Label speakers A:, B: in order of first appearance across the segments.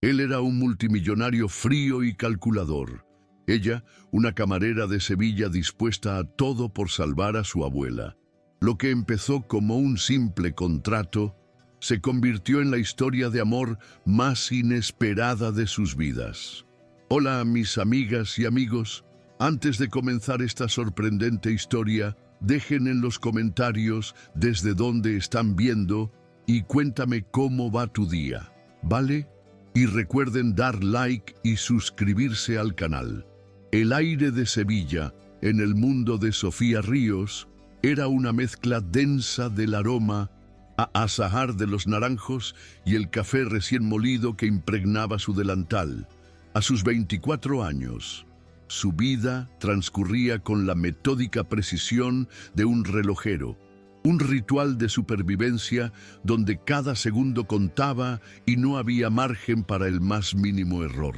A: Él era un multimillonario frío y calculador. Ella, una camarera de Sevilla dispuesta a todo por salvar a su abuela. Lo que empezó como un simple contrato se convirtió en la historia de amor más inesperada de sus vidas. Hola, mis amigas y amigos. Antes de comenzar esta sorprendente historia, dejen en los comentarios desde dónde están viendo y cuéntame cómo va tu día, ¿vale? Y recuerden dar like y suscribirse al canal. El aire de Sevilla, en el mundo de Sofía Ríos, era una mezcla densa del aroma a azahar de los naranjos y el café recién molido que impregnaba su delantal. A sus 24 años, su vida transcurría con la metódica precisión de un relojero, un ritual de supervivencia donde cada segundo contaba y no había margen para el más mínimo error.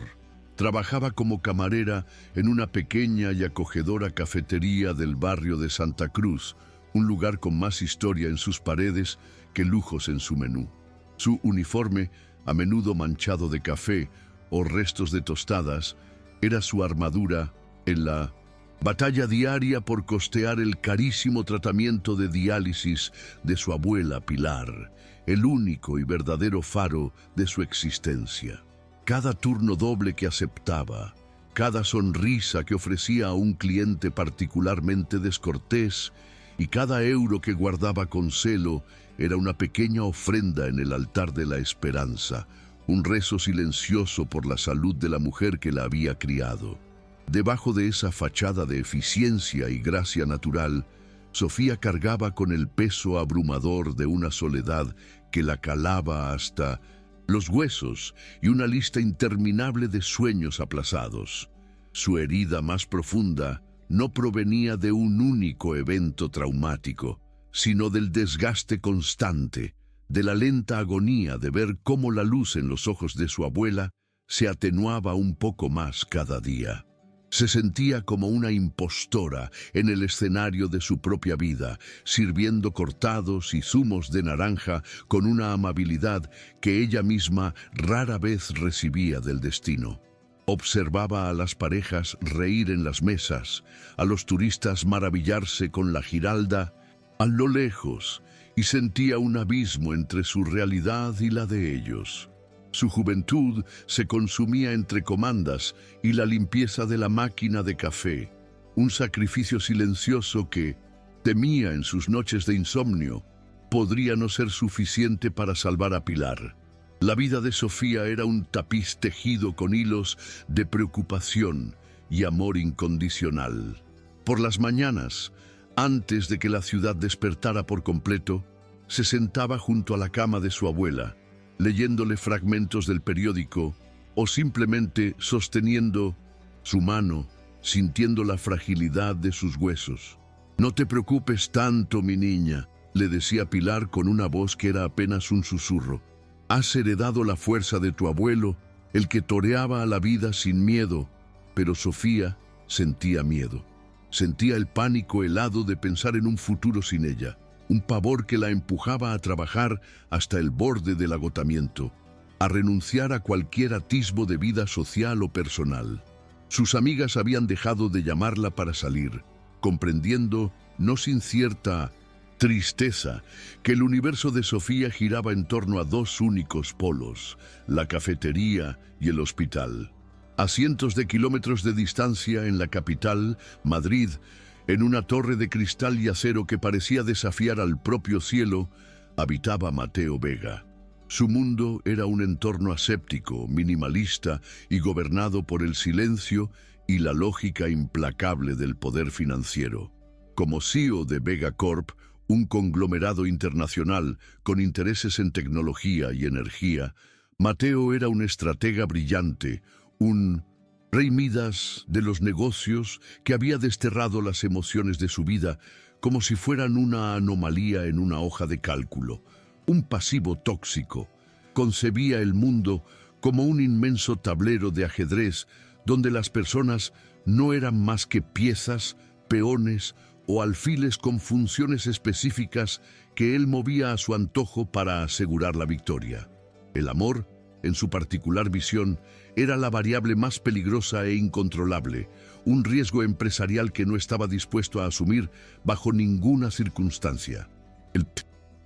A: Trabajaba como camarera en una pequeña y acogedora cafetería del barrio de Santa Cruz, un lugar con más historia en sus paredes que lujos en su menú. Su uniforme, a menudo manchado de café o restos de tostadas, era su armadura en la batalla diaria por costear el carísimo tratamiento de diálisis de su abuela Pilar, el único y verdadero faro de su existencia. Cada turno doble que aceptaba, cada sonrisa que ofrecía a un cliente particularmente descortés y cada euro que guardaba con celo era una pequeña ofrenda en el altar de la esperanza, un rezo silencioso por la salud de la mujer que la había criado. Debajo de esa fachada de eficiencia y gracia natural, Sofía cargaba con el peso abrumador de una soledad que la calaba hasta los huesos y una lista interminable de sueños aplazados. Su herida más profunda no provenía de un único evento traumático, sino del desgaste constante, de la lenta agonía de ver cómo la luz en los ojos de su abuela se atenuaba un poco más cada día. Se sentía como una impostora en el escenario de su propia vida, sirviendo cortados y zumos de naranja con una amabilidad que ella misma rara vez recibía del destino. Observaba a las parejas reír en las mesas, a los turistas maravillarse con la Giralda a lo lejos, y sentía un abismo entre su realidad y la de ellos. Su juventud se consumía entre comandas y la limpieza de la máquina de café, un sacrificio silencioso que, temía en sus noches de insomnio, podría no ser suficiente para salvar a Pilar. La vida de Sofía era un tapiz tejido con hilos de preocupación y amor incondicional. Por las mañanas, antes de que la ciudad despertara por completo, se sentaba junto a la cama de su abuela, leyéndole fragmentos del periódico o simplemente sosteniendo su mano, sintiendo la fragilidad de sus huesos. «No te preocupes tanto, mi niña», le decía Pilar con una voz que era apenas un susurro. «Has heredado la fuerza de tu abuelo, el que toreaba a la vida sin miedo». Pero Sofía sentía miedo. Sentía el pánico helado de pensar en un futuro sin ella, un pavor que la empujaba a trabajar hasta el borde del agotamiento, a renunciar a cualquier atisbo de vida social o personal. Sus amigas habían dejado de llamarla para salir, comprendiendo, no sin cierta tristeza, que el universo de Sofía giraba en torno a dos únicos polos, la cafetería y el hospital. A cientos de kilómetros de distancia en la capital, Madrid, en una torre de cristal y acero que parecía desafiar al propio cielo, habitaba Mateo Vega. Su mundo era un entorno aséptico, minimalista y gobernado por el silencio y la lógica implacable del poder financiero. Como CEO de Vega Corp, un conglomerado internacional con intereses en tecnología y energía, Mateo era un estratega brillante, un rey Midas de los negocios que había desterrado las emociones de su vida como si fueran una anomalía en una hoja de cálculo, un pasivo tóxico. Concebía el mundo como un inmenso tablero de ajedrez donde las personas no eran más que piezas, peones o alfiles con funciones específicas que él movía a su antojo para asegurar la victoria. El amor, en su particular visión, era la variable más peligrosa e incontrolable, un riesgo empresarial que no estaba dispuesto a asumir bajo ninguna circunstancia. El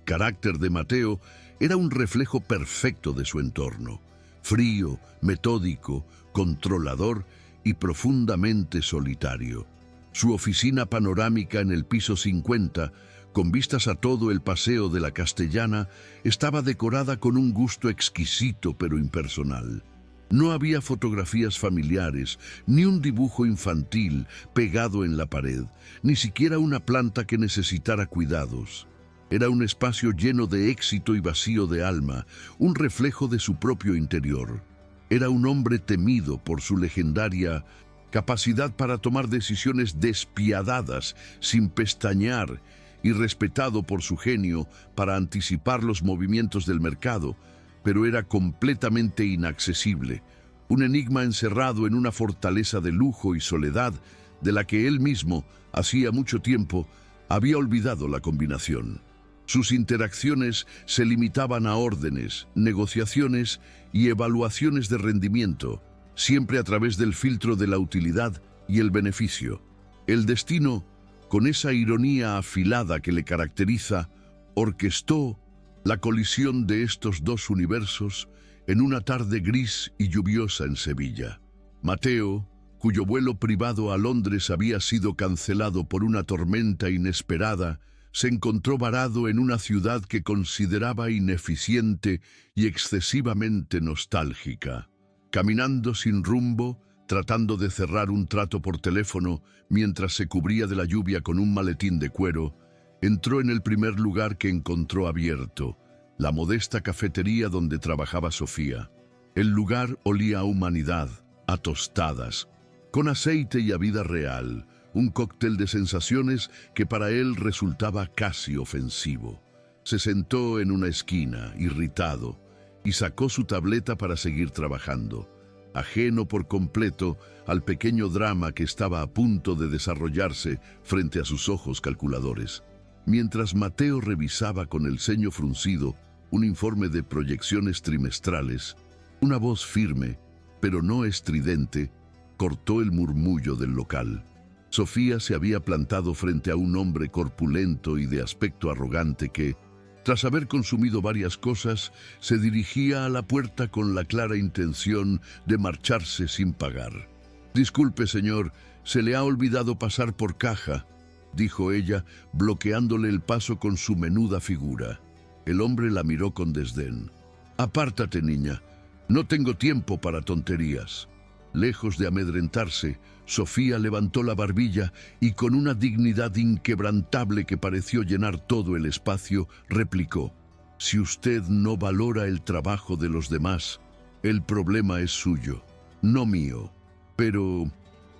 A: carácter de Mateo era un reflejo perfecto de su entorno, frío, metódico, controlador y profundamente solitario. Su oficina panorámica en el piso 50, con vistas a todo el paseo de la Castellana, estaba decorada con un gusto exquisito pero impersonal. No había fotografías familiares, ni un dibujo infantil pegado en la pared, ni siquiera una planta que necesitara cuidados. Era un espacio lleno de éxito y vacío de alma, un reflejo de su propio interior. Era un hombre temido por su legendaria capacidad para tomar decisiones despiadadas, sin pestañear, y respetado por su genio para anticipar los movimientos del mercado, pero era completamente inaccesible, un enigma encerrado en una fortaleza de lujo y soledad de la que él mismo, hacía mucho tiempo, había olvidado la combinación. Sus interacciones se limitaban a órdenes, negociaciones y evaluaciones de rendimiento, siempre a través del filtro de la utilidad y el beneficio. El destino, con esa ironía afilada que le caracteriza, orquestó la colisión de estos dos universos en una tarde gris y lluviosa en Sevilla. Mateo, cuyo vuelo privado a Londres había sido cancelado por una tormenta inesperada, se encontró varado en una ciudad que consideraba ineficiente y excesivamente nostálgica. Caminando sin rumbo, tratando de cerrar un trato por teléfono mientras se cubría de la lluvia con un maletín de cuero, entró en el primer lugar que encontró abierto, la modesta cafetería donde trabajaba Sofía. El lugar olía a humanidad, a tostadas, con aceite y a vida real, un cóctel de sensaciones que para él resultaba casi ofensivo. Se sentó en una esquina, irritado, y sacó su tableta para seguir trabajando, ajeno por completo al pequeño drama que estaba a punto de desarrollarse frente a sus ojos calculadores. Mientras Mateo revisaba con el ceño fruncido un informe de proyecciones trimestrales, una voz firme, pero no estridente, cortó el murmullo del local. Sofía se había plantado frente a un hombre corpulento y de aspecto arrogante que, tras haber consumido varias cosas, se dirigía a la puerta con la clara intención de marcharse sin pagar. «Disculpe, señor, se le ha olvidado pasar por caja», dijo ella, bloqueándole el paso con su menuda figura. El hombre la miró con desdén. «Apártate, niña. No tengo tiempo para tonterías». Lejos de amedrentarse, Sofía levantó la barbilla y con una dignidad inquebrantable que pareció llenar todo el espacio, replicó: «Si usted no valora el trabajo de los demás, el problema es suyo, no mío. Pero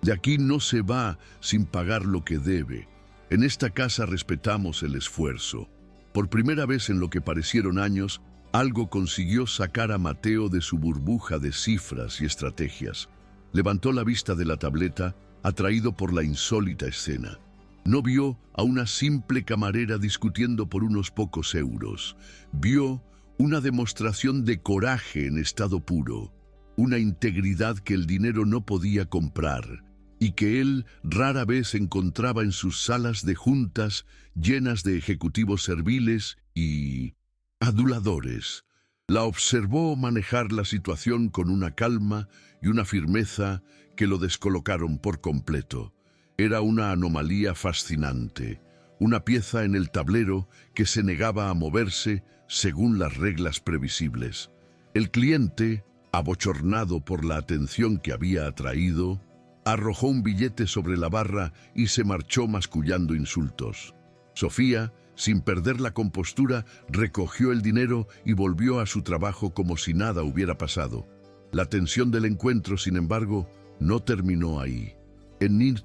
A: de aquí no se va sin pagar lo que debe. En esta casa respetamos el esfuerzo». Por primera vez en lo que parecieron años, algo consiguió sacar a Mateo de su burbuja de cifras y estrategias. Levantó la vista de la tableta, atraído por la insólita escena. No vio a una simple camarera discutiendo por unos pocos euros. Vio una demostración de coraje en estado puro, una integridad que el dinero no podía comprar y que él rara vez encontraba en sus salas de juntas llenas de ejecutivos serviles y aduladores. La observó manejar la situación con una calma y una firmeza que lo descolocaron por completo. Era una anomalía fascinante, una pieza en el tablero que se negaba a moverse según las reglas previsibles. El cliente, abochornado por la atención que había atraído, arrojó un billete sobre la barra y se marchó mascullando insultos. Sofía, sin perder la compostura, recogió el dinero y volvió a su trabajo como si nada hubiera pasado. La tensión del encuentro, sin embargo, no terminó ahí. En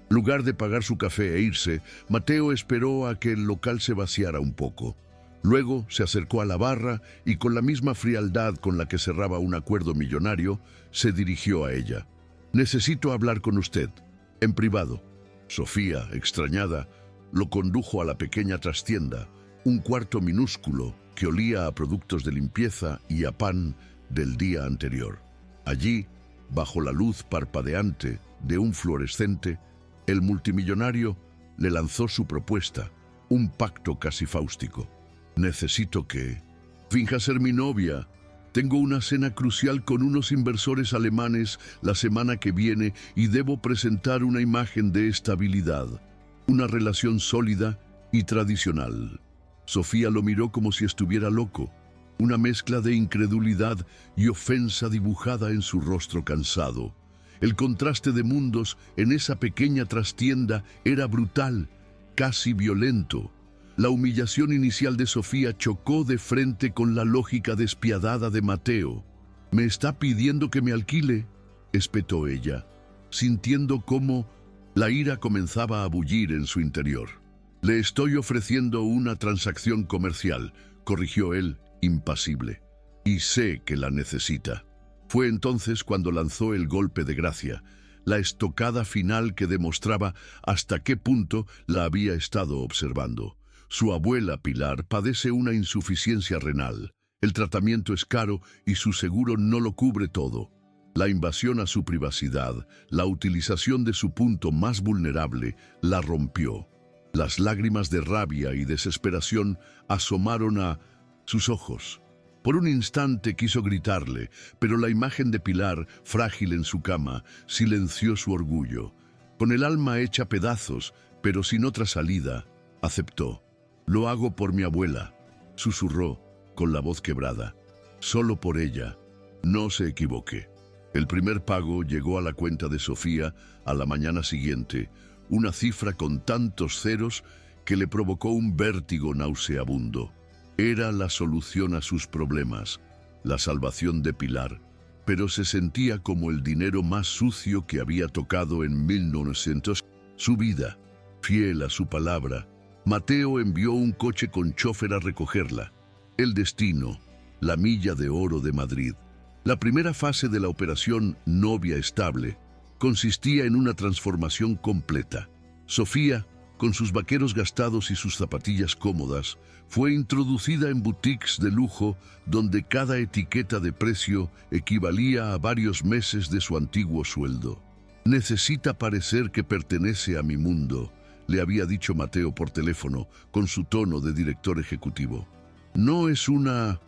A: lugar de pagar su café e irse, Mateo esperó a que el local se vaciara un poco. Luego se acercó a la barra y con la misma frialdad con la que cerraba un acuerdo millonario, se dirigió a ella. «Necesito hablar con usted, en privado». Sofía, extrañada, lo condujo a la pequeña trastienda, un cuarto minúsculo que olía a productos de limpieza y a pan del día anterior. Allí, bajo la luz parpadeante de un fluorescente, el multimillonario le lanzó su propuesta, un pacto casi fáustico. Necesito que finja ser mi novia. Tengo una cena crucial con unos inversores alemanes la semana que viene y debo presentar una imagen de estabilidad, una relación sólida y tradicional. Sofía lo miró como si estuviera loco, una mezcla de incredulidad y ofensa dibujada en su rostro cansado. El contraste de mundos en esa pequeña trastienda era brutal, casi violento. La humillación inicial de Sofía chocó de frente con la lógica despiadada de Mateo. «¿Me está pidiendo que me alquile?», espetó ella, sintiendo cómo la ira comenzaba a bullir en su interior. «Le estoy ofreciendo una transacción comercial», corrigió él, impasible. «Y sé que la necesita». Fue entonces cuando lanzó el golpe de gracia, la estocada final que demostraba hasta qué punto la había estado observando. Su abuela Pilar padece una insuficiencia renal. El tratamiento es caro y su seguro no lo cubre todo. La invasión a su privacidad, la utilización de su punto más vulnerable, la rompió. Las lágrimas de rabia y desesperación asomaron a sus ojos. Por un instante quiso gritarle, pero la imagen de Pilar, frágil en su cama, silenció su orgullo. Con el alma hecha pedazos, pero sin otra salida, aceptó. «Lo hago por mi abuela», susurró con la voz quebrada. «Solo por ella. No se equivoque». El primer pago llegó a la cuenta de Sofía a la mañana siguiente, una cifra con tantos ceros que le provocó un vértigo nauseabundo. Era la solución a sus problemas, la salvación de Pilar, pero se sentía como el dinero más sucio que había tocado en 1900. Su vida, fiel a su palabra, Mateo envió un coche con chofer a recogerla. El destino, la milla de oro de Madrid. La primera fase de la operación Novia Estable consistía en una transformación completa. Sofía, con sus vaqueros gastados y sus zapatillas cómodas, fue introducida en boutiques de lujo donde cada etiqueta de precio equivalía a varios meses de su antiguo sueldo. «Necesita parecer que pertenece a mi mundo», le había dicho Mateo por teléfono, con su tono de director ejecutivo. «No es una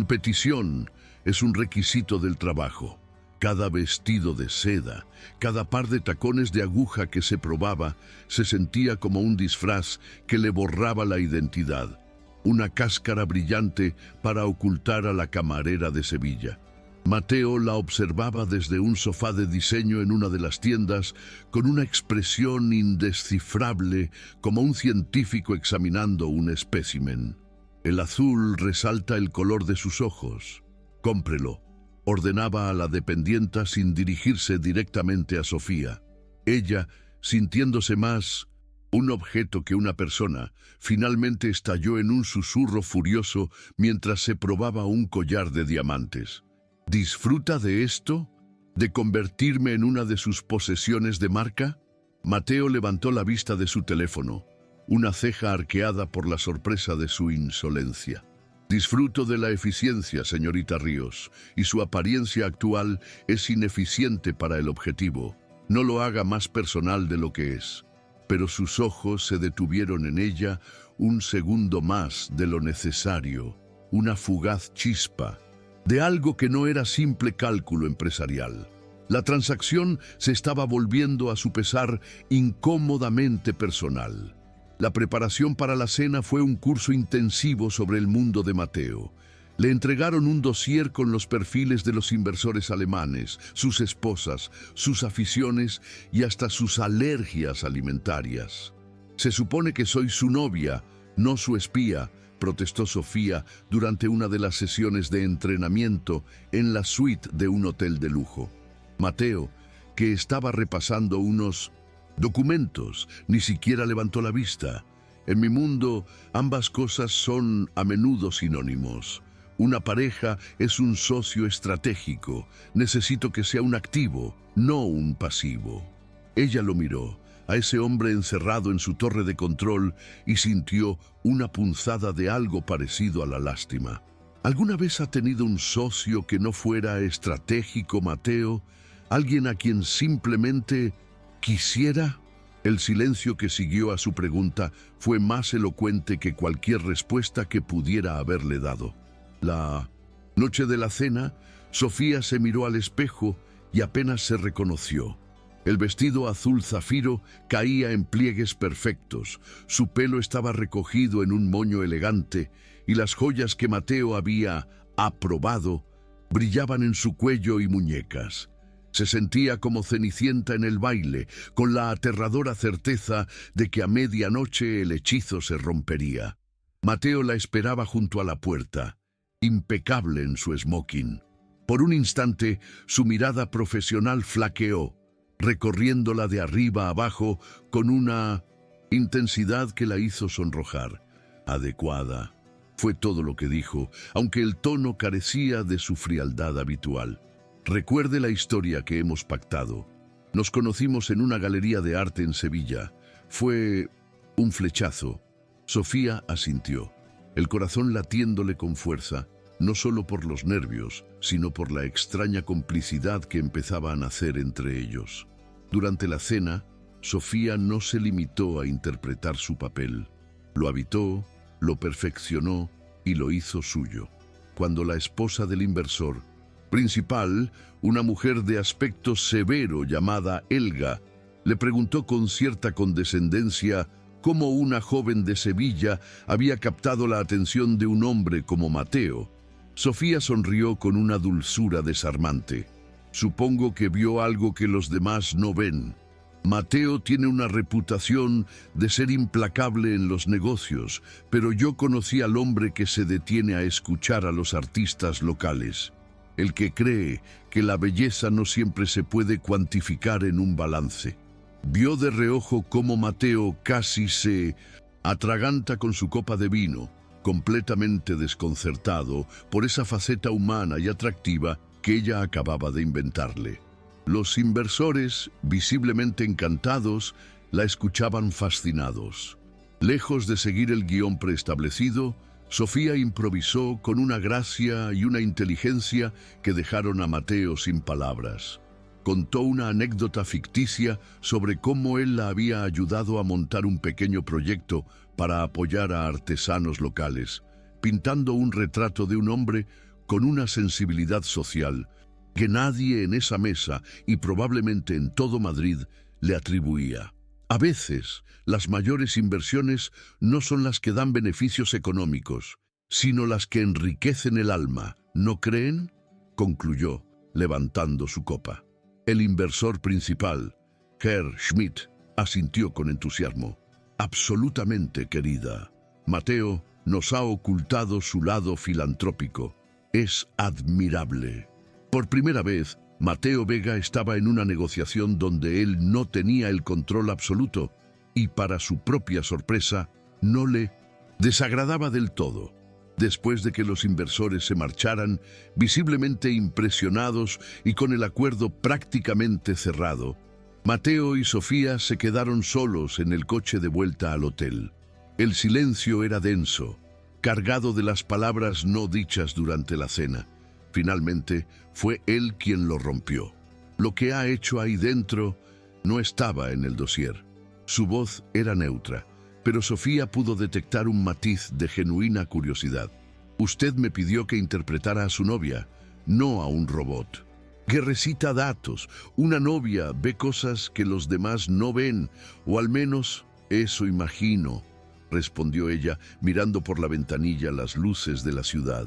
A: petición, es un requisito del trabajo». Cada vestido de seda, cada par de tacones de aguja que se probaba, se sentía como un disfraz que le borraba la identidad, una cáscara brillante para ocultar a la camarera de Sevilla. Mateo la observaba desde un sofá de diseño en una de las tiendas con una expresión indescifrable como un científico examinando un espécimen. «El azul resalta el color de sus ojos. Cómprelo», ordenaba a la dependienta sin dirigirse directamente a Sofía. Ella, sintiéndose más un objeto que una persona, finalmente estalló en un susurro furioso mientras se probaba un collar de diamantes. «¿Disfruta de esto? ¿De convertirme en una de sus posesiones de marca?» Mateo levantó la vista de su teléfono, una ceja arqueada por la sorpresa de su insolencia. «Disfruto de la eficiencia, señorita Ríos, y su apariencia actual es ineficiente para el objetivo. No lo haga más personal de lo que es». Pero sus ojos se detuvieron en ella un segundo más de lo necesario, una fugaz chispa de algo que no era simple cálculo empresarial. La transacción se estaba volviendo a su pesar incómodamente personal. La preparación para la cena fue un curso intensivo sobre el mundo de Mateo. Le entregaron un dossier con los perfiles de los inversores alemanes, sus esposas, sus aficiones y hasta sus alergias alimentarias. «Se supone que soy su novia, no su espía», protestó Sofía durante una de las sesiones de entrenamiento en la suite de un hotel de lujo. Mateo, que estaba repasando unos documentos, ni siquiera levantó la vista. «En mi mundo, ambas cosas son a menudo sinónimos. Una pareja es un socio estratégico. Necesito que sea un activo, no un pasivo». Ella lo miró, a ese hombre encerrado en su torre de control, y sintió una punzada de algo parecido a la lástima. ¿Alguna vez ha tenido un socio que no fuera estratégico, Mateo? ¿Alguien a quien simplemente quisiera? El silencio que siguió a su pregunta fue más elocuente que cualquier respuesta que pudiera haberle dado. La noche de la cena, Sofía se miró al espejo y apenas se reconoció. El vestido azul zafiro caía en pliegues perfectos, su pelo estaba recogido en un moño elegante y las joyas que Mateo había aprobado brillaban en su cuello y muñecas. Se sentía como Cenicienta en el baile, con la aterradora certeza de que a medianoche el hechizo se rompería. Mateo la esperaba junto a la puerta, impecable en su smoking. Por un instante, su mirada profesional flaqueó, recorriéndola de arriba a abajo con una intensidad que la hizo sonrojar. Adecuada, fue todo lo que dijo, aunque el tono carecía de su frialdad habitual. Recuerde la historia que hemos pactado. Nos conocimos en una galería de arte en Sevilla. Fue un flechazo. Sofía asintió, el corazón latiéndole con fuerza, no solo por los nervios, sino por la extraña complicidad que empezaba a nacer entre ellos. Durante la cena, Sofía no se limitó a interpretar su papel. Lo habitó, lo perfeccionó y lo hizo suyo. Cuando la esposa del inversor principal, una mujer de aspecto severo llamada Elga, le preguntó con cierta condescendencia cómo una joven de Sevilla había captado la atención de un hombre como Mateo, Sofía sonrió con una dulzura desarmante. Supongo que vio algo que los demás no ven. Mateo tiene una reputación de ser implacable en los negocios, pero yo conocí al hombre que se detiene a escuchar a los artistas locales. El que cree que la belleza no siempre se puede cuantificar en un balance. Vio de reojo cómo Mateo casi se atraganta con su copa de vino, completamente desconcertado por esa faceta humana y atractiva que ella acababa de inventarle. Los inversores, visiblemente encantados, la escuchaban fascinados. Lejos de seguir el guión preestablecido, Sofía improvisó con una gracia y una inteligencia que dejaron a Mateo sin palabras. Contó una anécdota ficticia sobre cómo él la había ayudado a montar un pequeño proyecto para apoyar a artesanos locales, pintando un retrato de un hombre con una sensibilidad social que nadie en esa mesa y probablemente en todo Madrid le atribuía. A veces, las mayores inversiones no son las que dan beneficios económicos, sino las que enriquecen el alma, ¿no creen?, concluyó, levantando su copa. El inversor principal, Herr Schmidt, asintió con entusiasmo. Absolutamente, querida. Mateo nos ha ocultado su lado filantrópico. Es admirable. Por primera vez, Mateo Vega estaba en una negociación donde él no tenía el control absoluto y, para su propia sorpresa, no le desagradaba del todo. Después de que los inversores se marcharan, visiblemente impresionados y con el acuerdo prácticamente cerrado, Mateo y Sofía se quedaron solos en el coche de vuelta al hotel. El silencio era denso, cargado de las palabras no dichas durante la cena. Finalmente, fue él quien lo rompió. Lo que ha hecho ahí dentro no estaba en el dossier. Su voz era neutra, pero Sofía pudo detectar un matiz de genuina curiosidad. Usted me pidió que interpretara a su novia, no a un robot. Que recita datos. Una novia ve cosas que los demás no ven, o al menos eso imagino, respondió ella, mirando por la ventanilla las luces de la ciudad.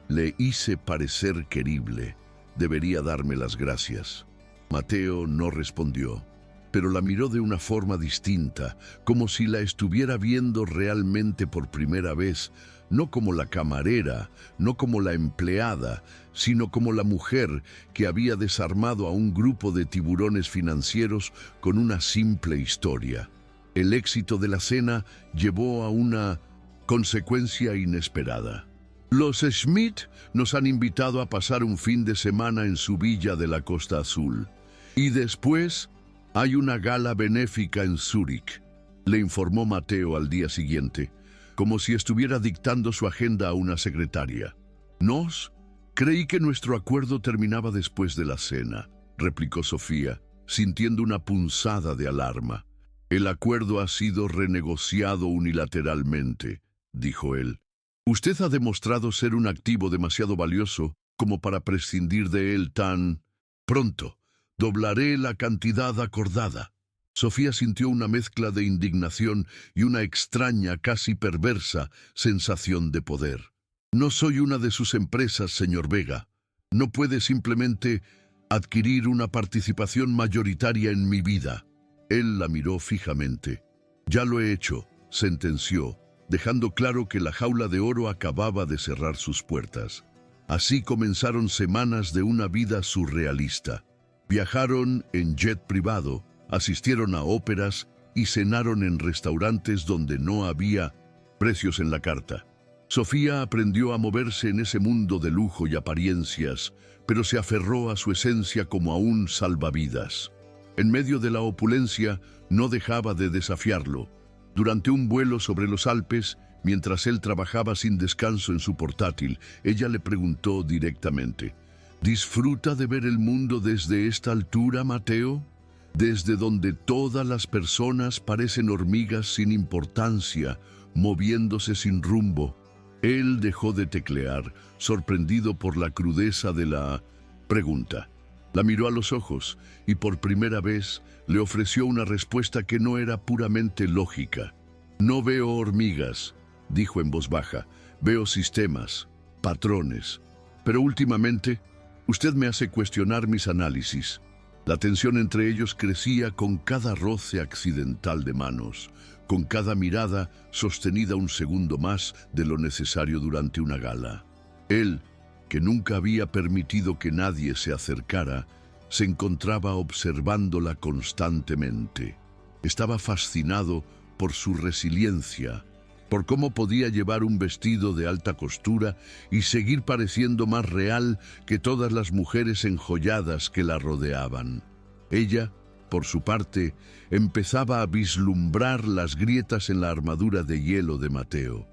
A: Le hice parecer querible. Debería darme las gracias. Mateo no respondió, pero la miró de una forma distinta, como si la estuviera viendo realmente por primera vez, no como la camarera, no como la empleada, sino como la mujer que había desarmado a un grupo de tiburones financieros con una simple historia. El éxito de la cena llevó a una consecuencia inesperada. Los Schmidt nos han invitado a pasar un fin de semana en su villa de la Costa Azul. Y después hay una gala benéfica en Zúrich, le informó Mateo al día siguiente, como si estuviera dictando su agenda a una secretaria. «Nos, creí que nuestro acuerdo terminaba después de la cena», replicó Sofía, sintiendo una punzada de alarma. «El acuerdo ha sido renegociado unilateralmente», dijo él. «Usted ha demostrado ser un activo demasiado valioso como para prescindir de él tan pronto. Doblaré la cantidad acordada». Sofía sintió una mezcla de indignación y una extraña, casi perversa, sensación de poder. «No soy una de sus empresas, señor Vega. No puede simplemente adquirir una participación mayoritaria en mi vida». Él la miró fijamente. «Ya lo he hecho», sentenció, dejando claro que la jaula de oro acababa de cerrar sus puertas. Así comenzaron semanas de una vida surrealista. Viajaron en jet privado, asistieron a óperas y cenaron en restaurantes donde no había precios en la carta. Sofía aprendió a moverse en ese mundo de lujo y apariencias, pero se aferró a su esencia como a un salvavidas. En medio de la opulencia, no dejaba de desafiarlo. Durante un vuelo sobre los Alpes, mientras él trabajaba sin descanso en su portátil, ella le preguntó directamente: «¿Disfruta de ver el mundo desde esta altura, Mateo? Desde donde todas las personas parecen hormigas sin importancia, moviéndose sin rumbo». Él dejó de teclear, sorprendido por la crudeza de la pregunta. La miró a los ojos y por primera vez le ofreció una respuesta que no era puramente lógica. «No veo hormigas», dijo en voz baja, «veo sistemas, patrones. Pero últimamente, usted me hace cuestionar mis análisis». La tensión entre ellos crecía con cada roce accidental de manos, con cada mirada sostenida un segundo más de lo necesario durante una gala. Él, que nunca había permitido que nadie se acercara, se encontraba observándola constantemente. Estaba fascinado por su resiliencia, por cómo podía llevar un vestido de alta costura y seguir pareciendo más real que todas las mujeres enjolladas que la rodeaban. Ella, por su parte, empezaba a vislumbrar las grietas en la armadura de hielo de Mateo.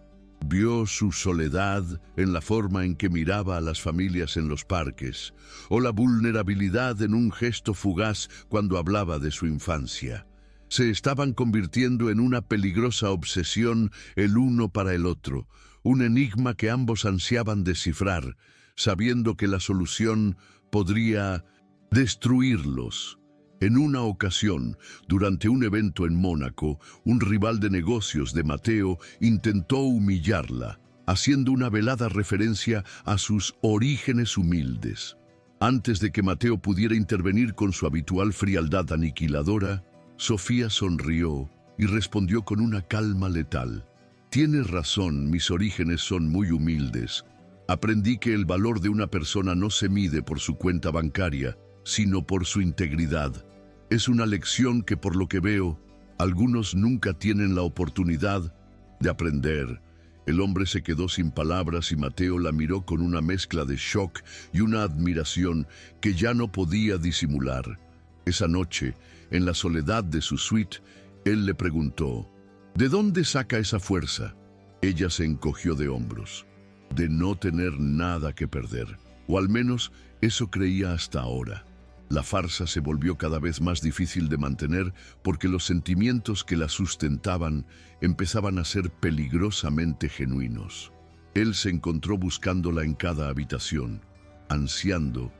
A: Vio su soledad en la forma en que miraba a las familias en los parques, o la vulnerabilidad en un gesto fugaz cuando hablaba de su infancia. Se estaban convirtiendo en una peligrosa obsesión el uno para el otro, un enigma que ambos ansiaban descifrar, sabiendo que la solución podría destruirlos. En una ocasión, durante un evento en Mónaco, un rival de negocios de Mateo intentó humillarla, haciendo una velada referencia a sus orígenes humildes. Antes de que Mateo pudiera intervenir con su habitual frialdad aniquiladora, Sofía sonrió y respondió con una calma letal: «Tienes razón, mis orígenes son muy humildes. Aprendí que el valor de una persona no se mide por su cuenta bancaria, sino por su integridad. Es una lección que, por lo que veo, algunos nunca tienen la oportunidad de aprender». El hombre se quedó sin palabras y Mateo la miró con una mezcla de shock y una admiración que ya no podía disimular. Esa noche, en la soledad de su suite, él le preguntó: «¿De dónde saca esa fuerza?». Ella se encogió de hombros. De no tener nada que perder, o al menos eso creía hasta ahora. La farsa se volvió cada vez más difícil de mantener porque los sentimientos que la sustentaban empezaban a ser peligrosamente genuinos. Él se encontró buscándola en cada habitación, ansiando,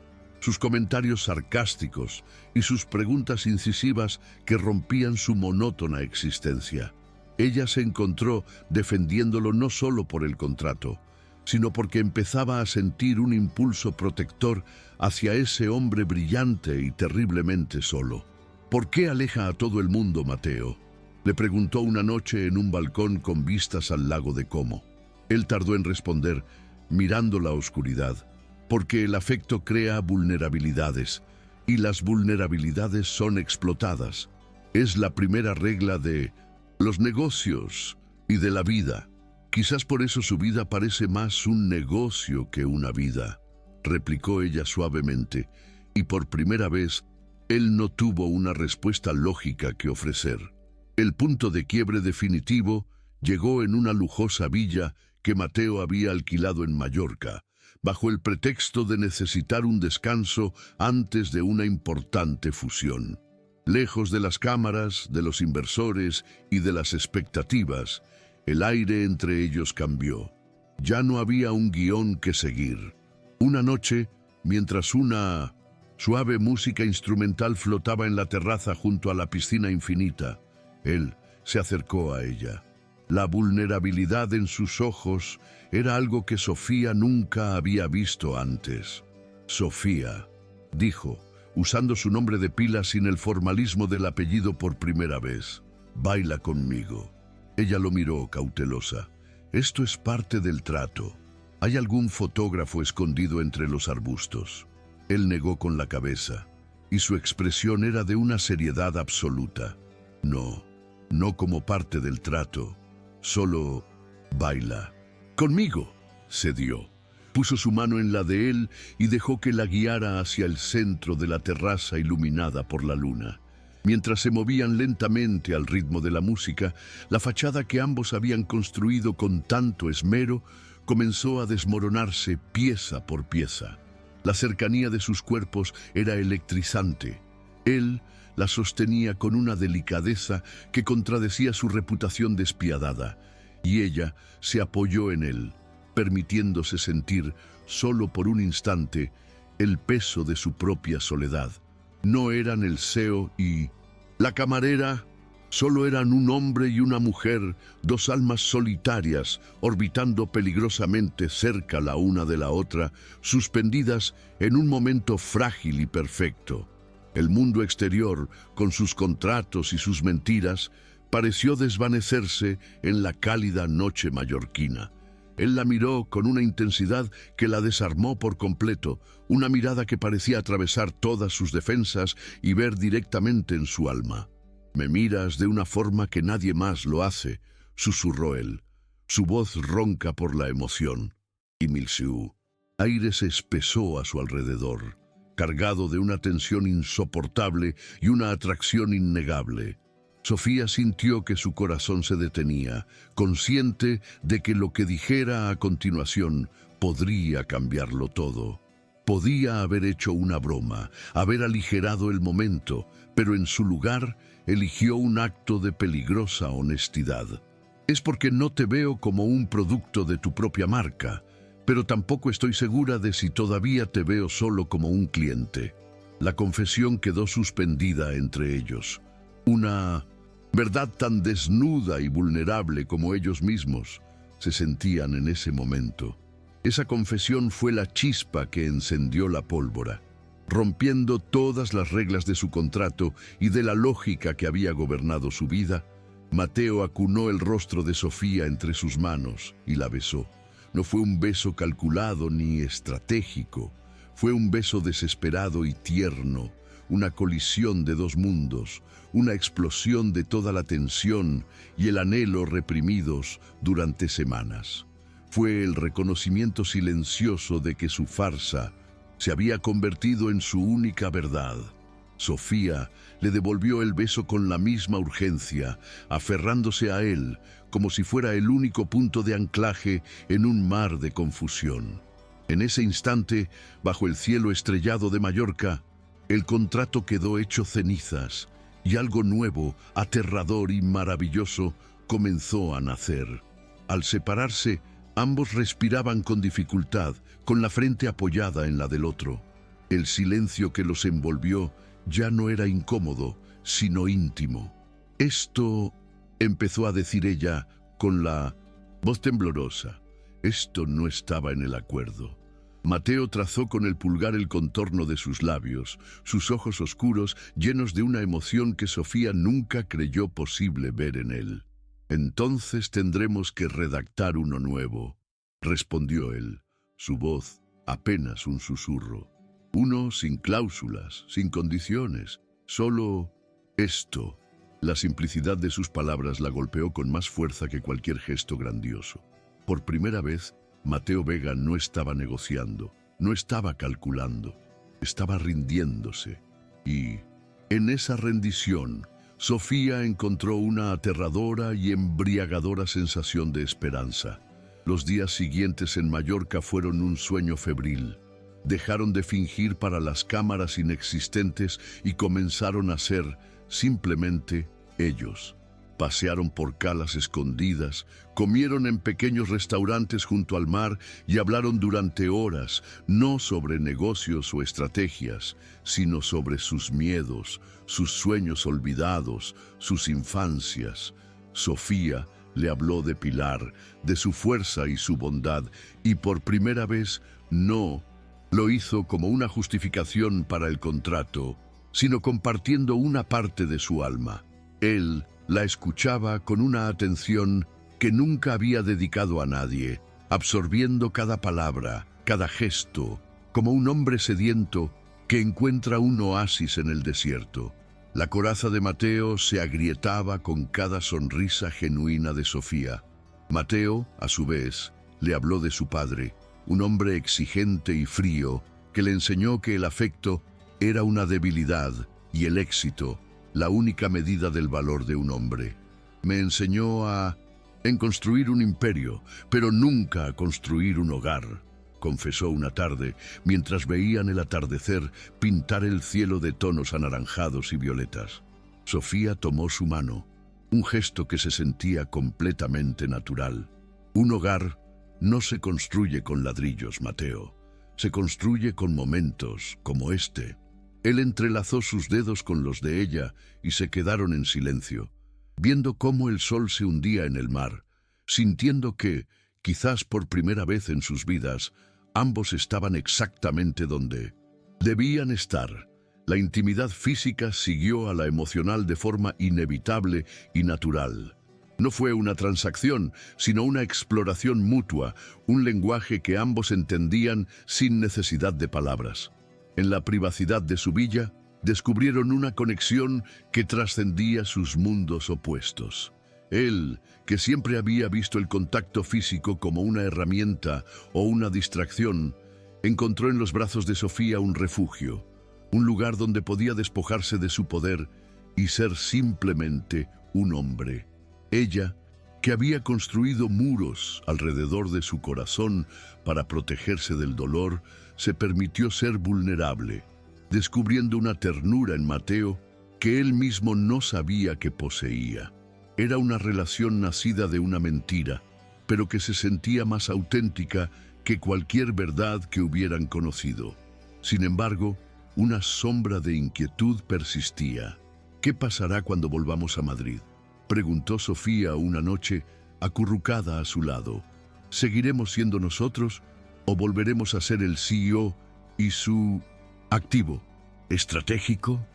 A: sus comentarios sarcásticos y sus preguntas incisivas que rompían su monótona existencia. Ella se encontró defendiéndolo no solo por el contrato, sino porque empezaba a sentir un impulso protector hacia ese hombre brillante y terriblemente solo. «¿Por qué aleja a todo el mundo, Mateo?», le preguntó una noche en un balcón con vistas al lago de Como. Él tardó en responder, mirando la oscuridad: «Porque el afecto crea vulnerabilidades, y las vulnerabilidades son explotadas. Es la primera regla de los negocios y de la vida». «Quizás por eso su vida parece más un negocio que una vida», replicó ella suavemente, y por primera vez él no tuvo una respuesta lógica que ofrecer. El punto de quiebre definitivo llegó en una lujosa villa que Mateo había alquilado en Mallorca, bajo el pretexto de necesitar un descanso antes de una importante fusión. Lejos de las cámaras, de los inversores y de las expectativas, el aire entre ellos cambió. Ya no había un guión que seguir. Una noche, mientras una suave música instrumental flotaba en la terraza junto a la piscina infinita, él se acercó a ella. La vulnerabilidad en sus ojos era algo que Sofía nunca había visto antes. Sofía, dijo, usando su nombre de pila sin el formalismo del apellido por primera vez. Baila conmigo. Ella lo miró cautelosa. Esto es parte del trato. ¿Hay algún fotógrafo escondido entre los arbustos? Él negó con la cabeza, y su expresión era de una seriedad absoluta. No, no como parte del trato. Solo baila. Conmigo, cedió. Puso su mano en la de él y dejó que la guiara hacia el centro de la terraza iluminada por la luna. Mientras se movían lentamente al ritmo de la música, la fachada que ambos habían construido con tanto esmero comenzó a desmoronarse pieza por pieza. La cercanía de sus cuerpos era electrizante. Él la sostenía con una delicadeza que contradecía su reputación despiadada, y ella se apoyó en él, permitiéndose sentir, solo por un instante, el peso de su propia soledad. No eran el CEO y la camarera, solo eran un hombre y una mujer, dos almas solitarias, orbitando peligrosamente cerca la una de la otra, suspendidas en un momento frágil y perfecto. El mundo exterior, con sus contratos y sus mentiras, pareció desvanecerse en la cálida noche mallorquina. Él la miró con una intensidad que la desarmó por completo, una mirada que parecía atravesar todas sus defensas y ver directamente en su alma. «Me miras de una forma que nadie más lo hace», susurró él, su voz ronca por la emoción. Y Milsiu. Aire se espesó a su alrededor, cargado de una tensión insoportable y una atracción innegable. Sofía sintió que su corazón se detenía, consciente de que lo que dijera a continuación podría cambiarlo todo. Podía haber hecho una broma, haber aligerado el momento, pero en su lugar eligió un acto de peligrosa honestidad. «Es porque no te veo como un producto de tu propia marca, pero tampoco estoy segura de si todavía te veo solo como un cliente». La confesión quedó suspendida entre ellos. Una verdad tan desnuda y vulnerable como ellos mismos se sentían en ese momento. Esa confesión fue la chispa que encendió la pólvora, rompiendo todas las reglas de su contrato y de la lógica que había gobernado su vida. Mateo acunó el rostro de Sofía entre sus manos y la besó. No fue un beso calculado ni estratégico, fue un beso desesperado y tierno, una colisión de dos mundos, una explosión de toda la tensión y el anhelo reprimidos durante semanas. Fue el reconocimiento silencioso de que su farsa se había convertido en su única verdad. Sofía le devolvió el beso con la misma urgencia, aferrándose a él como si fuera el único punto de anclaje en un mar de confusión. En ese instante, bajo el cielo estrellado de Mallorca, el contrato quedó hecho cenizas y algo nuevo, aterrador y maravilloso comenzó a nacer. Al separarse, ambos respiraban con dificultad, con la frente apoyada en la del otro. El silencio que los envolvió ya no era incómodo, sino íntimo. «Esto», empezó a decir ella con la voz temblorosa, «esto no estaba en el acuerdo». Mateo trazó con el pulgar el contorno de sus labios, sus ojos oscuros llenos de una emoción que Sofía nunca creyó posible ver en él. «Entonces tendremos que redactar uno nuevo», respondió él, su voz apenas un susurro. «Uno sin cláusulas, sin condiciones, solo esto». La simplicidad de sus palabras la golpeó con más fuerza que cualquier gesto grandioso. Por primera vez, Mateo Vega no estaba negociando, no estaba calculando, estaba rindiéndose. Y en esa rendición, Sofía encontró una aterradora y embriagadora sensación de esperanza. Los días siguientes en Mallorca fueron un sueño febril. Dejaron de fingir para las cámaras inexistentes y comenzaron a ser simplemente ellos. Pasearon por calas escondidas, comieron en pequeños restaurantes junto al mar y hablaron durante horas, no sobre negocios o estrategias, sino sobre sus miedos, sus sueños olvidados, sus infancias. Sofía le habló de Pilar, de su fuerza y su bondad, y por primera vez no lo hizo como una justificación para el contrato, sino compartiendo una parte de su alma. Él la escuchaba con una atención que nunca había dedicado a nadie, absorbiendo cada palabra, cada gesto, como un hombre sediento que encuentra un oasis en el desierto. La coraza de Mateo se agrietaba con cada sonrisa genuina de Sofía. Mateo, a su vez, le habló de su padre, un hombre exigente y frío, que le enseñó que el afecto era una debilidad y el éxito la única medida del valor de un hombre. Me enseñó en construir un imperio, pero nunca a construir un hogar, confesó una tarde, mientras veían el atardecer pintar el cielo de tonos anaranjados y violetas. Sofía tomó su mano, un gesto que se sentía completamente natural. Un hogar no se construye con ladrillos, Mateo. Se construye con momentos como este. Él entrelazó sus dedos con los de ella y se quedaron en silencio, viendo cómo el sol se hundía en el mar, sintiendo que, quizás por primera vez en sus vidas, ambos estaban exactamente donde debían estar. La intimidad física siguió a la emocional de forma inevitable y natural. No fue una transacción, sino una exploración mutua, un lenguaje que ambos entendían sin necesidad de palabras. En la privacidad de su villa, descubrieron una conexión que trascendía sus mundos opuestos. Él, que siempre había visto el contacto físico como una herramienta o una distracción, encontró en los brazos de Sofía un refugio, un lugar donde podía despojarse de su poder y ser simplemente un hombre. Ella, que había construido muros alrededor de su corazón para protegerse del dolor, se permitió ser vulnerable, descubriendo una ternura en Mateo que él mismo no sabía que poseía. Era una relación nacida de una mentira, pero que se sentía más auténtica que cualquier verdad que hubieran conocido. Sin embargo, una sombra de inquietud persistía. ¿Qué pasará cuando volvamos a Madrid?, preguntó Sofía una noche, acurrucada a su lado. ¿Seguiremos siendo nosotros o volveremos a ser el CEO y su activo estratégico?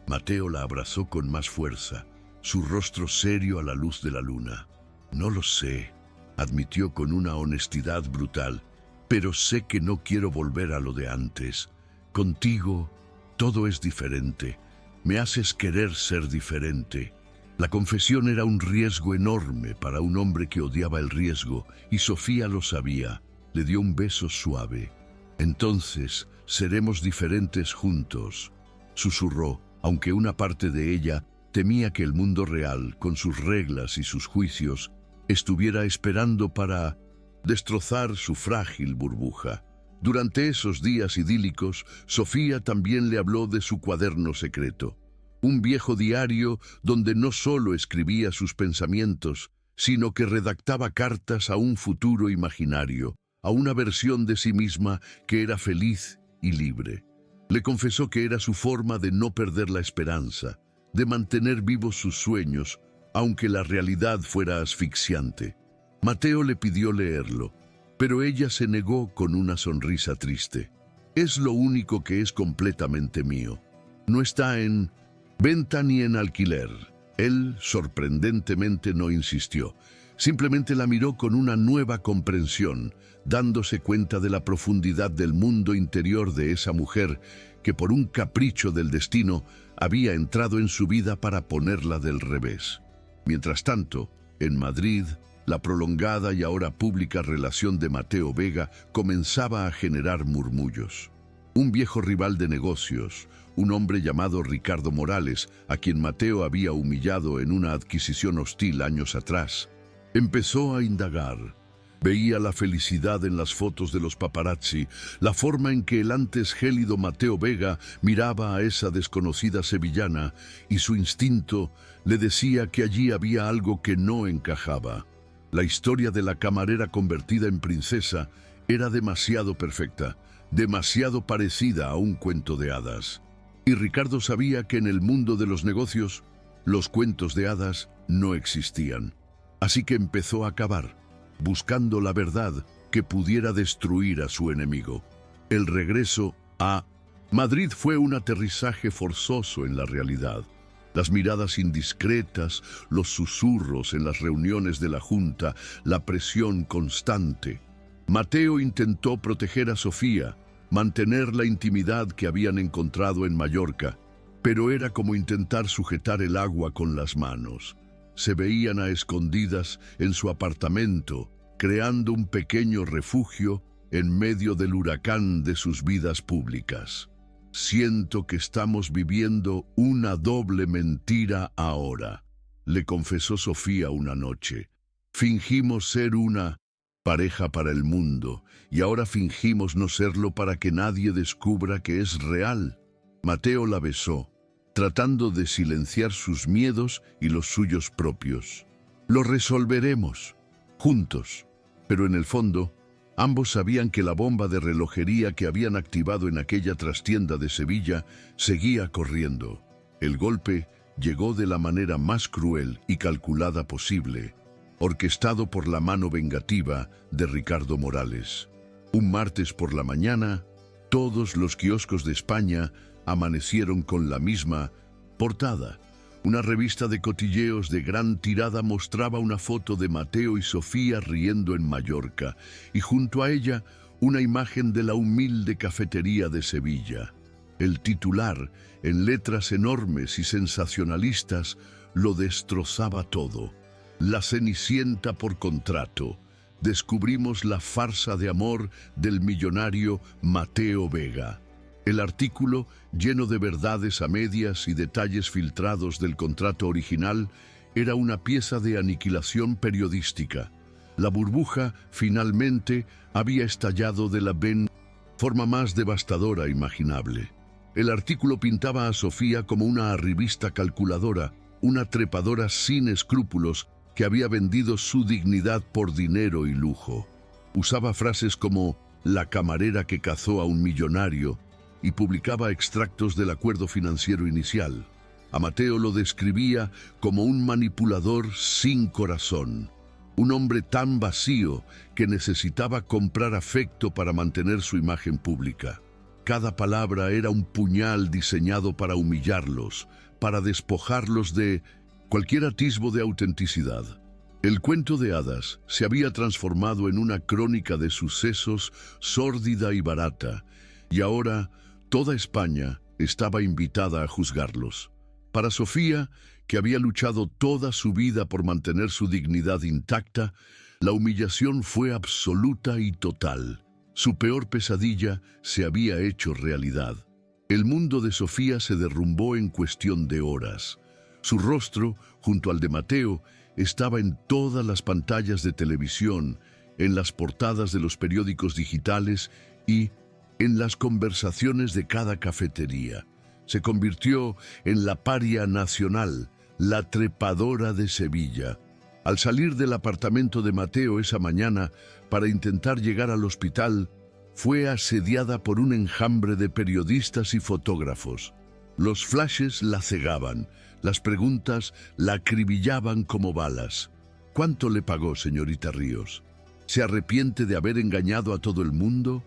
A: Mateo la abrazó con más fuerza, su rostro serio a la luz de la luna. No lo sé, admitió con una honestidad brutal, pero sé que no quiero volver a lo de antes. Contigo todo es diferente. Me haces querer ser diferente. La confesión era un riesgo enorme para un hombre que odiaba el riesgo, y Sofía lo sabía. Le dio un beso suave. Entonces, seremos diferentes juntos, susurró, aunque una parte de ella temía que el mundo real, con sus reglas y sus juicios, estuviera esperando para destrozar su frágil burbuja. Durante esos días idílicos, Sofía también le habló de su cuaderno secreto. Un viejo diario donde no solo escribía sus pensamientos, sino que redactaba cartas a un futuro imaginario, a una versión de sí misma que era feliz y libre. Le confesó que era su forma de no perder la esperanza, de mantener vivos sus sueños, aunque la realidad fuera asfixiante. Mateo le pidió leerlo, pero ella se negó con una sonrisa triste. Es lo único que es completamente mío. No está en venta ni en alquiler. Él, sorprendentemente, no insistió. Simplemente la miró con una nueva comprensión, dándose cuenta de la profundidad del mundo interior de esa mujer que por un capricho del destino había entrado en su vida para ponerla del revés. Mientras tanto, en Madrid, la prolongada y ahora pública relación de Mateo Vega comenzaba a generar murmullos. Un viejo rival de negocios, un hombre llamado Ricardo Morales, a quien Mateo había humillado en una adquisición hostil años atrás, empezó a indagar. Veía la felicidad en las fotos de los paparazzi, la forma en que el antes gélido Mateo Vega miraba a esa desconocida sevillana, y su instinto le decía que allí había algo que no encajaba. La historia de la camarera convertida en princesa era demasiado perfecta, demasiado parecida a un cuento de hadas. Y Ricardo sabía que en el mundo de los negocios, los cuentos de hadas no existían. Así que empezó a cavar, buscando la verdad que pudiera destruir a su enemigo. El regreso a Madrid fue un aterrizaje forzoso en la realidad. Las miradas indiscretas, los susurros en las reuniones de la Junta, la presión constante. Mateo intentó proteger a Sofía, mantener la intimidad que habían encontrado en Mallorca, pero era como intentar sujetar el agua con las manos. Se veían a escondidas en su apartamento, creando un pequeño refugio en medio del huracán de sus vidas públicas. Siento que estamos viviendo una doble mentira ahora, le confesó Sofía una noche. Fingimos ser una pareja para el mundo y ahora fingimos no serlo para que nadie descubra que es real. Mateo la besó, tratando de silenciar sus miedos y los suyos propios. Lo resolveremos, juntos. Pero en el fondo, ambos sabían que la bomba de relojería que habían activado en aquella trastienda de Sevilla seguía corriendo. El golpe llegó de la manera más cruel y calculada posible, orquestado por la mano vengativa de Ricardo Morales. Un martes por la mañana, todos los kioscos de España amanecieron con la misma portada. Una revista de cotilleos de gran tirada mostraba una foto de Mateo y Sofía riendo en Mallorca, y junto a ella una imagen de la humilde cafetería de Sevilla. El titular, en letras enormes y sensacionalistas, lo destrozaba todo. La Cenicienta por contrato. Descubrimos la farsa de amor del millonario Mateo Vega. El artículo, lleno de verdades a medias y detalles filtrados del contrato original, era una pieza de aniquilación periodística. La burbuja, finalmente, había estallado de la forma más devastadora imaginable. El artículo pintaba a Sofía como una arribista calculadora, una trepadora sin escrúpulos que había vendido su dignidad por dinero y lujo. Usaba frases como «la camarera que cazó a un millonario», y publicaba extractos del acuerdo financiero inicial. A Mateo lo describía como un manipulador sin corazón, un hombre tan vacío que necesitaba comprar afecto para mantener su imagen pública. Cada palabra era un puñal diseñado para humillarlos, para despojarlos de cualquier atisbo de autenticidad. El cuento de hadas se había transformado en una crónica de sucesos sórdida y barata, y ahora toda España estaba invitada a juzgarlos. Para Sofía, que había luchado toda su vida por mantener su dignidad intacta, la humillación fue absoluta y total. Su peor pesadilla se había hecho realidad. El mundo de Sofía se derrumbó en cuestión de horas. Su rostro, junto al de Mateo, estaba en todas las pantallas de televisión, en las portadas de los periódicos digitales y en las conversaciones de cada cafetería. Se convirtió en la paria nacional, la trepadora de Sevilla. Al salir del apartamento de Mateo esa mañana para intentar llegar al hospital, fue asediada por un enjambre de periodistas y fotógrafos. Los flashes la cegaban, las preguntas la acribillaban como balas. ¿Cuánto le pagó, señorita Ríos? ¿Se arrepiente de haber engañado a todo el mundo?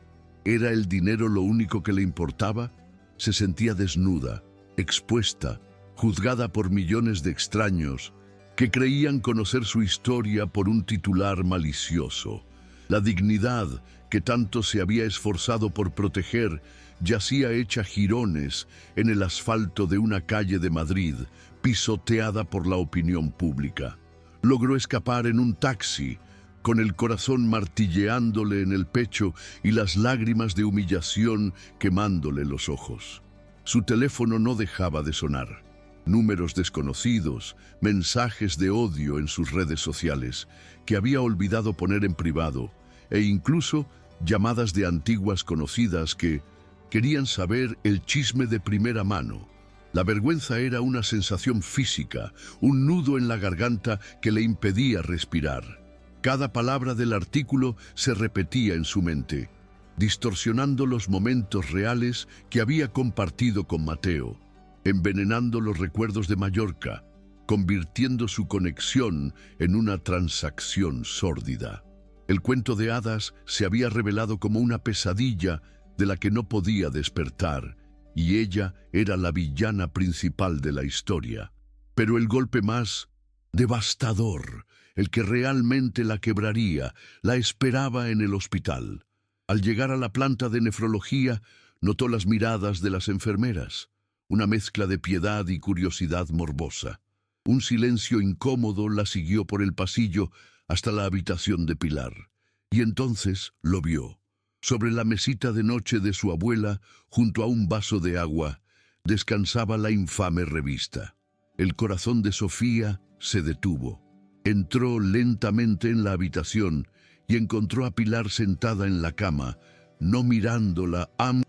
A: ¿Era el dinero lo único que le importaba? Se sentía desnuda, expuesta, juzgada por millones de extraños que creían conocer su historia por un titular malicioso. La dignidad que tanto se había esforzado por proteger yacía hecha jirones en el asfalto de una calle de Madrid, pisoteada por la opinión pública. Logró escapar en un taxi, con el corazón martilleándole en el pecho y las lágrimas de humillación quemándole los ojos. Su teléfono no dejaba de sonar. Números desconocidos, mensajes de odio en sus redes sociales, que había olvidado poner en privado, e incluso llamadas de antiguas conocidas que querían saber el chisme de primera mano. La vergüenza era una sensación física, un nudo en la garganta que le impedía respirar. Cada palabra del artículo se repetía en su mente, distorsionando los momentos reales que había compartido con Mateo, envenenando los recuerdos de Mallorca, convirtiendo su conexión en una transacción sórdida. El cuento de hadas se había revelado como una pesadilla de la que no podía despertar, y ella era la villana principal de la historia. Pero el golpe más devastador, el que realmente la quebraría, la esperaba en el hospital. Al llegar a la planta de nefrología, notó las miradas de las enfermeras, una mezcla de piedad y curiosidad morbosa. Un silencio incómodo la siguió por el pasillo hasta la habitación de Pilar, y entonces lo vio. Sobre la mesita de noche de su abuela, junto a un vaso de agua, descansaba la infame revista. El corazón de Sofía se detuvo. Entró lentamente en la habitación y encontró a Pilar sentada en la cama, no mirándola a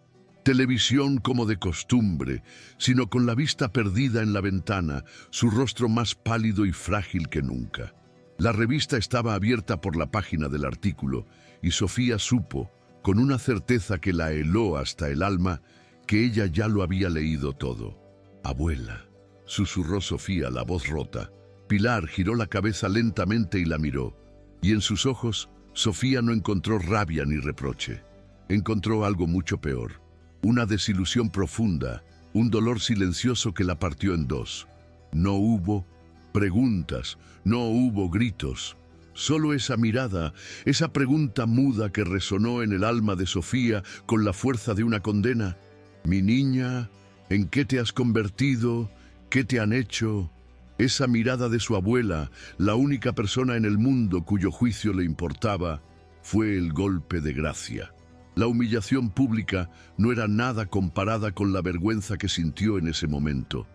A: televisión como de costumbre, sino con la vista perdida en la ventana, su rostro más pálido y frágil que nunca. La revista estaba abierta por la página del artículo, y Sofía supo, con una certeza que la heló hasta el alma, que ella ya lo había leído todo. «Abuela», susurró Sofía, la voz rota. Pilar giró la cabeza lentamente y la miró, y en sus ojos Sofía no encontró rabia ni reproche. Encontró algo mucho peor, una desilusión profunda, un dolor silencioso que la partió en dos. No hubo preguntas, no hubo gritos. Solo esa mirada, esa pregunta muda que resonó en el alma de Sofía con la fuerza de una condena. «Mi niña, ¿en qué te has convertido? ¿Qué te han hecho?» Esa mirada de su abuela, la única persona en el mundo cuyo juicio le importaba, fue el golpe de gracia. La humillación pública no era nada comparada con la vergüenza que sintió en ese momento.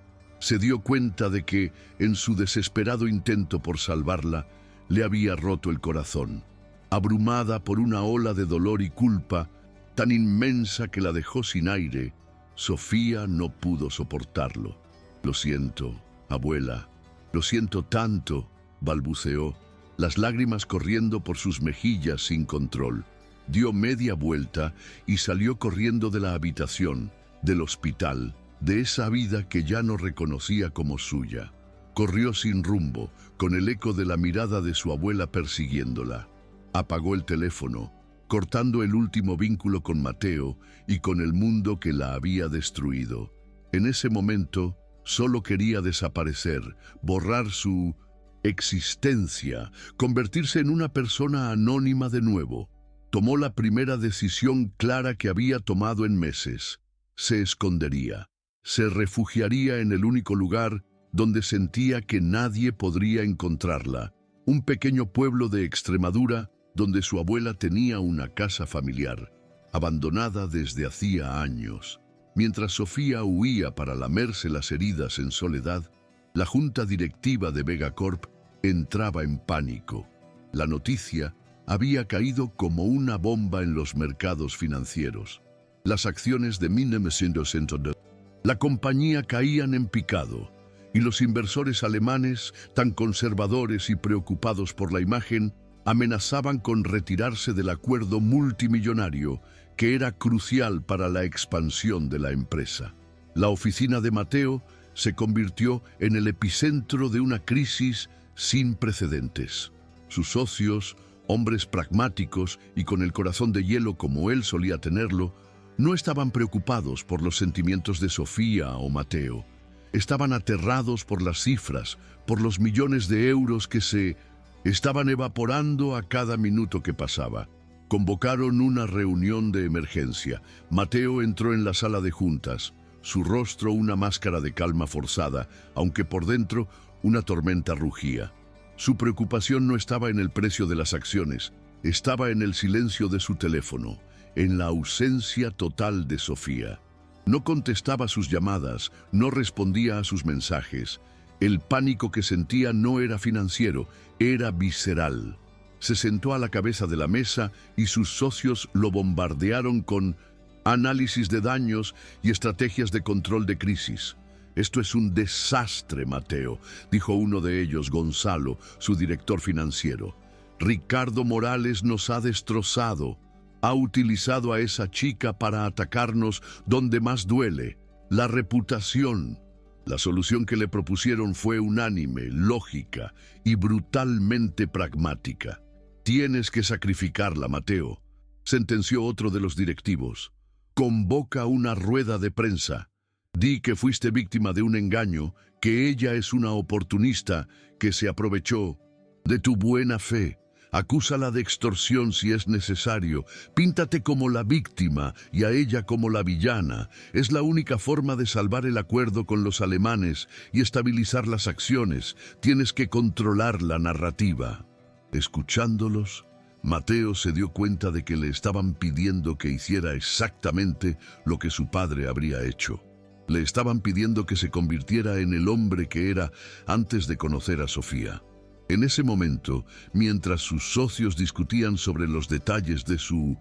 A: Se dio cuenta de que, en su desesperado intento por salvarla, le había roto el corazón. Abrumada por una ola de dolor y culpa tan inmensa que la dejó sin aire, Sofía no pudo soportarlo. «Lo siento, abuela, lo siento tanto», balbuceó, las lágrimas corriendo por sus mejillas sin control. Dio media vuelta y salió corriendo de la habitación, del hospital, de esa vida que ya no reconocía como suya. Corrió sin rumbo, con el eco de la mirada de su abuela persiguiéndola. Apagó el teléfono, cortando el último vínculo con Mateo y con el mundo que la había destruido. En ese momento, solo quería desaparecer, borrar su existencia, convertirse en una persona anónima de nuevo. Tomó la primera decisión clara que había tomado en meses. Se escondería. Se refugiaría en el único lugar donde sentía que nadie podría encontrarla, un pequeño pueblo de Extremadura donde su abuela tenía una casa familiar, abandonada desde hacía años. Mientras Sofía huía para lamerse las heridas en soledad, la junta directiva de Vegacorp entraba en pánico. La noticia había caído como una bomba en los mercados financieros. Las acciones de Minem 102, la compañía, caían en picado, y los inversores alemanes, tan conservadores y preocupados por la imagen, amenazaban con retirarse del acuerdo multimillonario que era crucial para la expansión de la empresa. La oficina de Mateo se convirtió en el epicentro de una crisis sin precedentes. Sus socios, hombres pragmáticos y con el corazón de hielo como él solía tenerlo, no estaban preocupados por los sentimientos de Sofía o Mateo. Estaban aterrados por las cifras, por los millones de euros que se estaban evaporando a cada minuto que pasaba. Convocaron una reunión de emergencia. Mateo entró en la sala de juntas, su rostro una máscara de calma forzada, aunque por dentro una tormenta rugía. Su preocupación no estaba en el precio de las acciones, estaba en el silencio de su teléfono, en la ausencia total de Sofía. No contestaba sus llamadas, no respondía a sus mensajes. El pánico que sentía no era financiero, era visceral. Se sentó a la cabeza de la mesa y sus socios lo bombardearon con análisis de daños y estrategias de control de crisis. «Esto es un desastre, Mateo», dijo uno de ellos, Gonzalo, su director financiero. «Ricardo Morales nos ha destrozado. Ha utilizado a esa chica para atacarnos donde más duele, la reputación». La solución que le propusieron fue unánime, lógica y brutalmente pragmática. «Tienes que sacrificarla, Mateo», sentenció otro de los directivos. «Convoca una rueda de prensa. Di que fuiste víctima de un engaño, que ella es una oportunista que se aprovechó de tu buena fe. Acúsala de extorsión si es necesario. Píntate como la víctima y a ella como la villana. Es la única forma de salvar el acuerdo con los alemanes y estabilizar las acciones. Tienes que controlar la narrativa». Escuchándolos, Mateo se dio cuenta de que le estaban pidiendo que hiciera exactamente lo que su padre habría hecho. Le estaban pidiendo que se convirtiera en el hombre que era antes de conocer a Sofía. En ese momento, mientras sus socios discutían sobre los detalles de su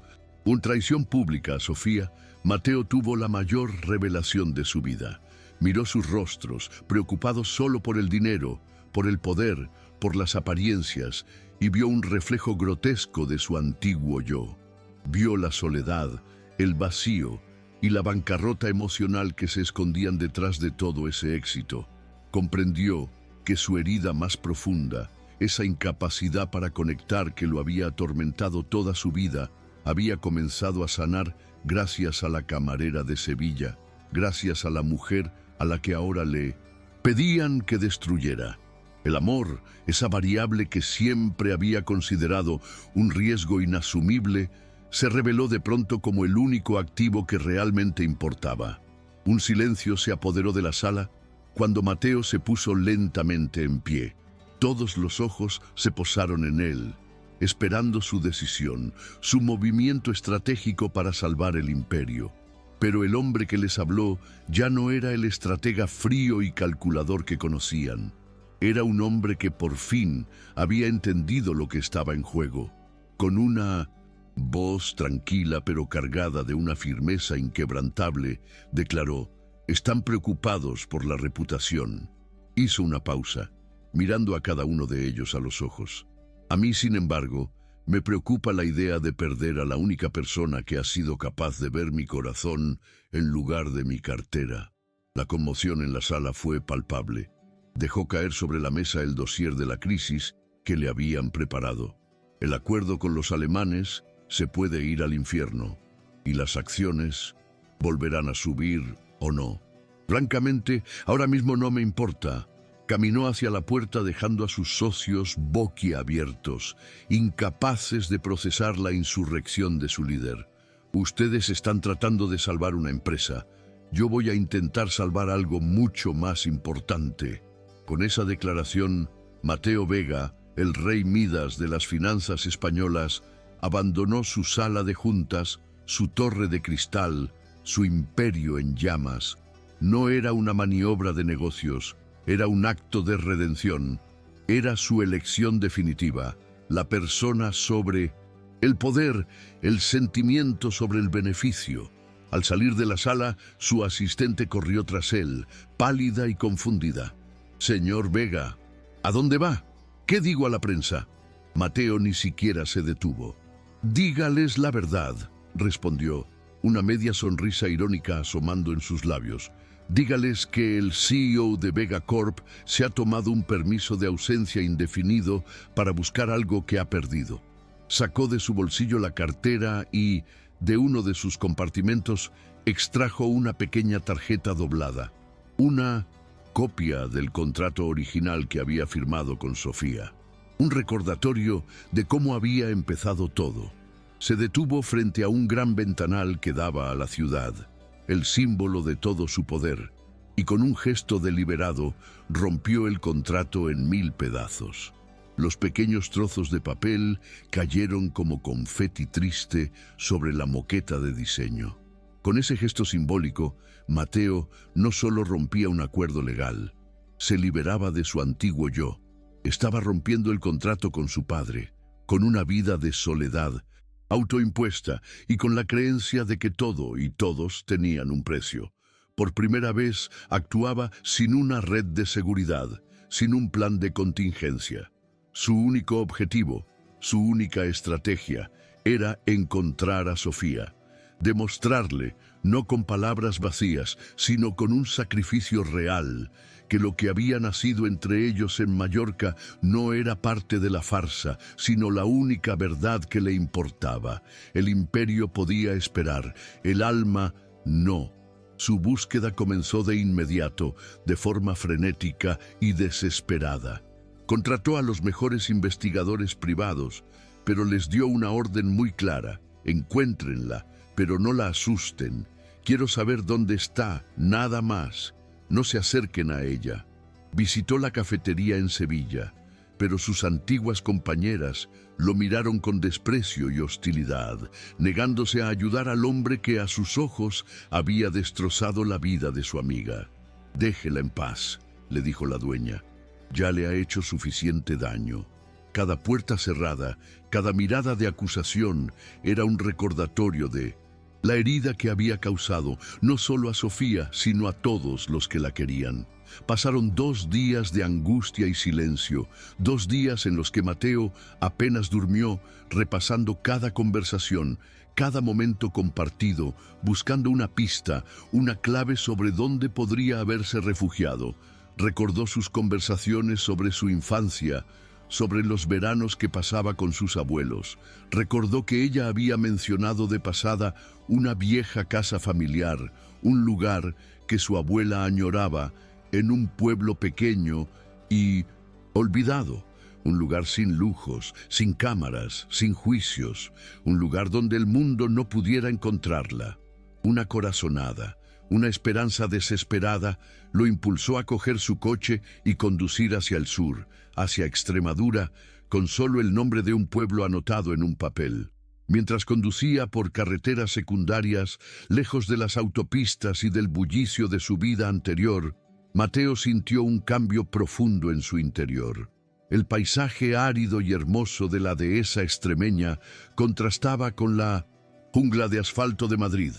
A: traición pública a Sofía, Mateo tuvo la mayor revelación de su vida. Miró sus rostros, preocupados solo por el dinero, por el poder, por las apariencias, y vio un reflejo grotesco de su antiguo yo. Vio la soledad, el vacío y la bancarrota emocional que se escondían detrás de todo ese éxito. Comprendió que su herida más profunda, esa incapacidad para conectar que lo había atormentado toda su vida, había comenzado a sanar gracias a la camarera de Sevilla, gracias a la mujer a la que ahora le pedían que destruyera. El amor, esa variable que siempre había considerado un riesgo inasumible, se reveló de pronto como el único activo que realmente importaba. Un silencio se apoderó de la sala cuando Mateo se puso lentamente en pie. Todos los ojos se posaron en él, esperando su decisión, su movimiento estratégico para salvar el imperio. Pero el hombre que les habló ya no era el estratega frío y calculador que conocían. Era un hombre que por fin había entendido lo que estaba en juego. Con una voz tranquila pero cargada de una firmeza inquebrantable, declaró: «Están preocupados por la reputación». Hizo una pausa, mirando a cada uno de ellos a los ojos. «A mí, sin embargo, me preocupa la idea de perder a la única persona que ha sido capaz de ver mi corazón en lugar de mi cartera». La conmoción en la sala fue palpable. Dejó caer sobre la mesa el dossier de la crisis que le habían preparado. El acuerdo con los alemanes se puede ir al infierno, y las acciones volverán a subir o no. «Francamente, ahora mismo no me importa». Caminó hacia la puerta dejando a sus socios boquiabiertos, incapaces de procesar la insurrección de su líder. «Ustedes están tratando de salvar una empresa. Yo voy a intentar salvar algo mucho más importante». Con esa declaración, Mateo Vega, el rey Midas de las finanzas españolas, abandonó su sala de juntas, su torre de cristal, su imperio en llamas. No era una maniobra de negocios, era un acto de redención. Era su elección definitiva, la persona sobre el poder, el sentimiento sobre el beneficio. Al salir de la sala, su asistente corrió tras él, pálida y confundida. «Señor Vega, ¿a dónde va? ¿Qué digo a la prensa?» Mateo ni siquiera se detuvo. «Dígales la verdad», respondió, una media sonrisa irónica asomando en sus labios. «Dígales que el CEO de Vega Corp se ha tomado un permiso de ausencia indefinido para buscar algo que ha perdido». Sacó de su bolsillo la cartera y, de uno de sus compartimentos, extrajo una pequeña tarjeta doblada. Una copia del contrato original que había firmado con Sofía. Un recordatorio de cómo había empezado todo. Se detuvo frente a un gran ventanal que daba a la ciudad, el símbolo de todo su poder, y con un gesto deliberado rompió el contrato en 1000 pedazos. Los pequeños trozos de papel cayeron como confeti triste sobre la moqueta de diseño. Con ese gesto simbólico, Mateo no solo rompía un acuerdo legal, se liberaba de su antiguo yo. Estaba rompiendo el contrato con su padre, con una vida de soledad, autoimpuesta y con la creencia de que todo y todos tenían un precio. Por primera vez actuaba sin una red de seguridad, sin un plan de contingencia. Su único objetivo, su única estrategia, era encontrar a Sofía. Demostrarle, no con palabras vacías, sino con un sacrificio real, que lo que había nacido entre ellos en Mallorca no era parte de la farsa, sino la única verdad que le importaba. El imperio podía esperar, el alma no. Su búsqueda comenzó de inmediato, de forma frenética y desesperada. Contrató a los mejores investigadores privados, pero les dio una orden muy clara: encuéntrenla, pero no la asusten. Quiero saber dónde está, nada más. No se acerquen a ella. Visitó la cafetería en Sevilla, pero sus antiguas compañeras lo miraron con desprecio y hostilidad, negándose a ayudar al hombre que a sus ojos había destrozado la vida de su amiga. «Déjela en paz», le dijo la dueña. «Ya le ha hecho suficiente daño». Cada puerta cerrada, cada mirada de acusación era un recordatorio de la herida que había causado no solo a Sofía, sino a todos los que la querían. Pasaron 2 días de angustia y silencio, 2 días en los que Mateo apenas durmió, repasando cada conversación, cada momento compartido, buscando una pista, una clave sobre dónde podría haberse refugiado. Recordó sus conversaciones sobre su infancia, sobre los veranos que pasaba con sus abuelos. Recordó que ella había mencionado de pasada una vieja casa familiar, un lugar que su abuela añoraba, en un pueblo pequeño y olvidado, un lugar sin lujos, sin cámaras, sin juicios, un lugar donde el mundo no pudiera encontrarla. Una corazonada, una esperanza desesperada, lo impulsó a coger su coche y conducir hacia el sur, hacia Extremadura, con solo el nombre de un pueblo anotado en un papel. Mientras conducía por carreteras secundarias, lejos de las autopistas y del bullicio de su vida anterior, Mateo sintió un cambio profundo en su interior. El paisaje árido y hermoso de la dehesa extremeña contrastaba con la jungla de asfalto de Madrid.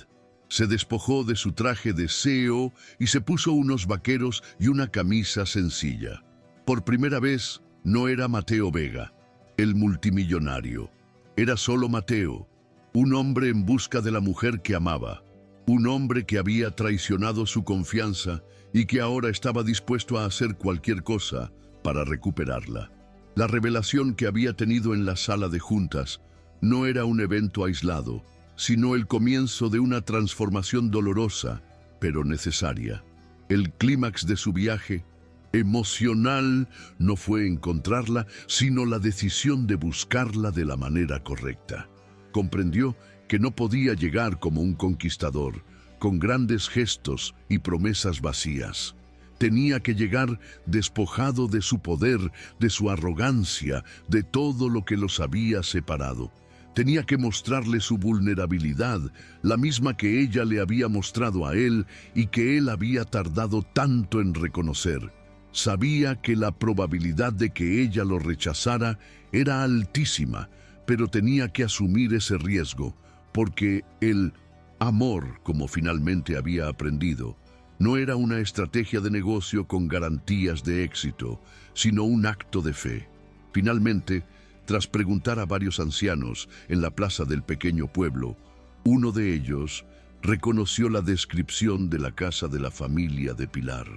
A: Se despojó de su traje de CEO y se puso unos vaqueros y una camisa sencilla. Por primera vez, no era Mateo Vega, el multimillonario. Era solo Mateo, un hombre en busca de la mujer que amaba, un hombre que había traicionado su confianza y que ahora estaba dispuesto a hacer cualquier cosa para recuperarla. La revelación que había tenido en la sala de juntas no era un evento aislado, sino el comienzo de una transformación dolorosa, pero necesaria. El clímax de su viaje emocional no fue encontrarla, sino la decisión de buscarla de la manera correcta. Comprendió que no podía llegar como un conquistador, con grandes gestos y promesas vacías. Tenía que llegar despojado de su poder, de su arrogancia, de todo lo que los había separado. Tenía que mostrarle su vulnerabilidad, la misma que ella le había mostrado a él y que él había tardado tanto en reconocer. Sabía que la probabilidad de que ella lo rechazara era altísima, pero tenía que asumir ese riesgo, porque el amor, como finalmente había aprendido, no era una estrategia de negocio con garantías de éxito, sino un acto de fe. Finalmente, tras preguntar a varios ancianos en la plaza del pequeño pueblo, uno de ellos reconoció la descripción de la casa de la familia de Pilar,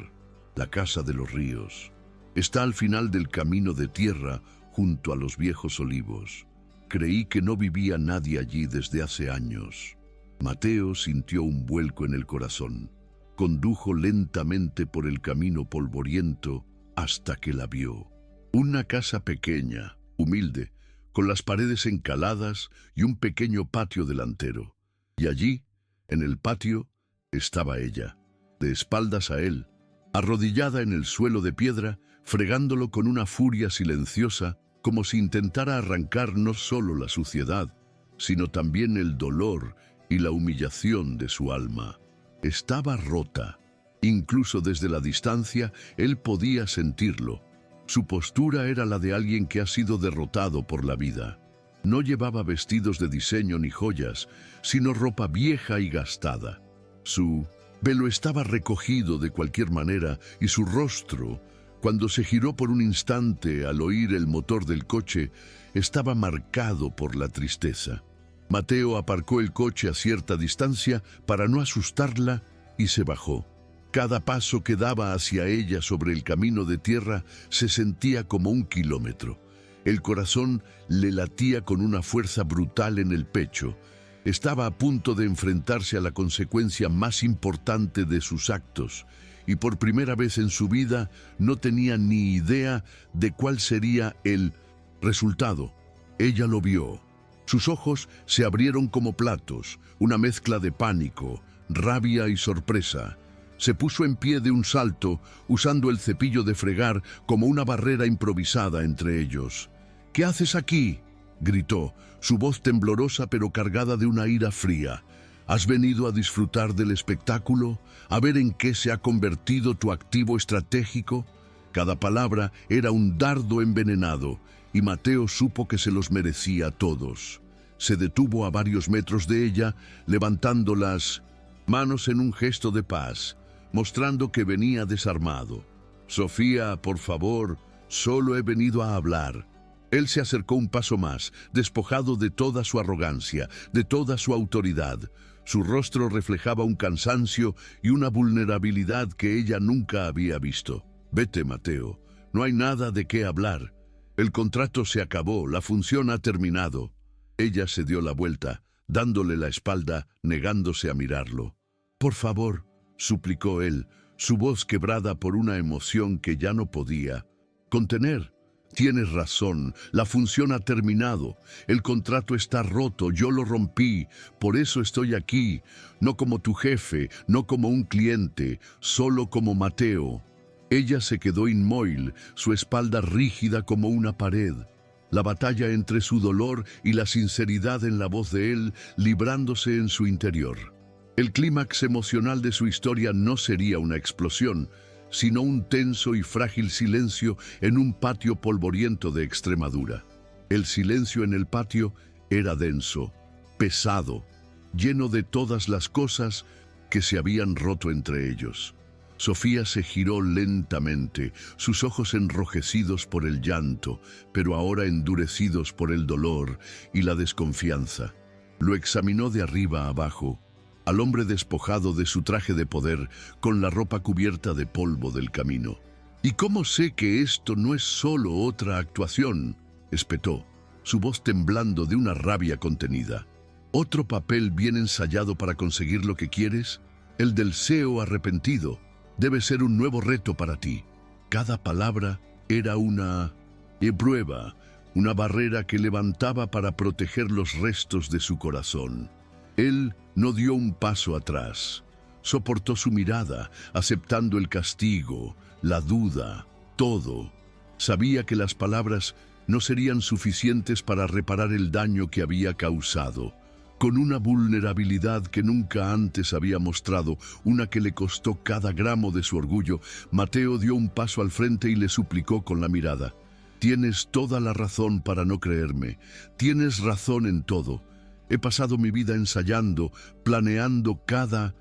A: la casa de los ríos. Está al final del camino de tierra junto a los viejos olivos. Creí que no vivía nadie allí desde hace años. Mateo sintió un vuelco en el corazón. Condujo lentamente por el camino polvoriento hasta que la vio. Una casa pequeña, humilde, con las paredes encaladas y un pequeño patio delantero. Y allí, en el patio, estaba ella, de espaldas a él, arrodillada en el suelo de piedra, fregándolo con una furia silenciosa, como si intentara arrancar no solo la suciedad, sino también el dolor y la humillación de su alma. Estaba rota. Incluso desde la distancia, él podía sentirlo. Su postura era la de alguien que ha sido derrotado por la vida. No llevaba vestidos de diseño ni joyas, sino ropa vieja y gastada. Su velo estaba recogido de cualquier manera y su rostro, cuando se giró por un instante al oír el motor del coche, estaba marcado por la tristeza. Mateo aparcó el coche a cierta distancia para no asustarla y se bajó. Cada paso que daba hacia ella sobre el camino de tierra se sentía como 1 kilómetro. El corazón le latía con una fuerza brutal en el pecho. Estaba a punto de enfrentarse a la consecuencia más importante de sus actos, y por primera vez en su vida no tenía ni idea de cuál sería el resultado. Ella lo vio. Sus ojos se abrieron como platos, una mezcla de pánico, rabia y sorpresa. Se puso en pie de un salto, usando el cepillo de fregar como una barrera improvisada entre ellos. «¿Qué haces aquí?», gritó, su voz temblorosa pero cargada de una ira fría. «¿Has venido a disfrutar del espectáculo? ¿A ver en qué se ha convertido tu activo estratégico?». Cada palabra era un dardo envenenado, y Mateo supo que se los merecía a todos. Se detuvo a varios metros de ella, levantando las manos en un gesto de paz, mostrando que venía desarmado. «Sofía, por favor, solo he venido a hablar». Él se acercó un paso más, despojado de toda su arrogancia, de toda su autoridad. Su rostro reflejaba un cansancio y una vulnerabilidad que ella nunca había visto. «Vete, Mateo, no hay nada de qué hablar. El contrato se acabó, la función ha terminado». Ella se dio la vuelta, dándole la espalda, negándose a mirarlo. «Por favor», suplicó él, su voz quebrada por una emoción que ya no podía contener. «Tienes razón, la función ha terminado, el contrato está roto, yo lo rompí, por eso estoy aquí, no como tu jefe, no como un cliente, solo como Mateo». Ella se quedó inmóvil, su espalda rígida como una pared. La batalla entre su dolor y la sinceridad en la voz de él, librándose en su interior. El clímax emocional de su historia no sería una explosión, sino un tenso y frágil silencio en un patio polvoriento de Extremadura. El silencio en el patio era denso, pesado, lleno de todas las cosas que se habían roto entre ellos. Sofía se giró lentamente, sus ojos enrojecidos por el llanto, pero ahora endurecidos por el dolor y la desconfianza. Lo examinó de arriba a abajo, al hombre despojado de su traje de poder, con la ropa cubierta de polvo del camino. «¿Y cómo sé que esto no es solo otra actuación?», espetó, su voz temblando de una rabia contenida. «¿Otro papel bien ensayado para conseguir lo que quieres? El del CEO arrepentido. Debe ser un nuevo reto para ti». Cada palabra era una prueba, una barrera que levantaba para proteger los restos de su corazón. Él no dio un paso atrás. Soportó su mirada, aceptando el castigo, la duda, todo. Sabía que las palabras no serían suficientes para reparar el daño que había causado. Con una vulnerabilidad que nunca antes había mostrado, una que le costó cada gramo de su orgullo, Mateo dio un paso al frente y le suplicó con la mirada: «Tienes toda la razón para no creerme. Tienes razón en todo. He pasado mi vida ensayando, planeando cada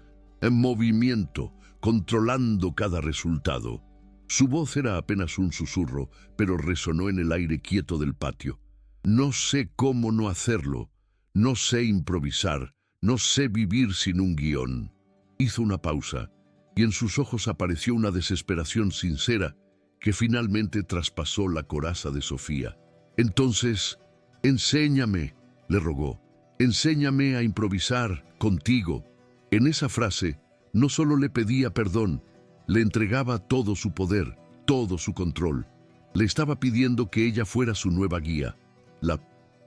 A: movimiento, controlando cada resultado». Su voz era apenas un susurro, pero resonó en el aire quieto del patio. «No sé cómo no hacerlo. No sé improvisar. No sé vivir sin un guión». Hizo una pausa, y en sus ojos apareció una desesperación sincera que finalmente traspasó la coraza de Sofía. «Entonces, enséñame», le rogó. «Enséñame a improvisar contigo». En esa frase no solo le pedía perdón, le entregaba todo su poder, todo su control. Le estaba pidiendo que ella fuera su nueva guía. La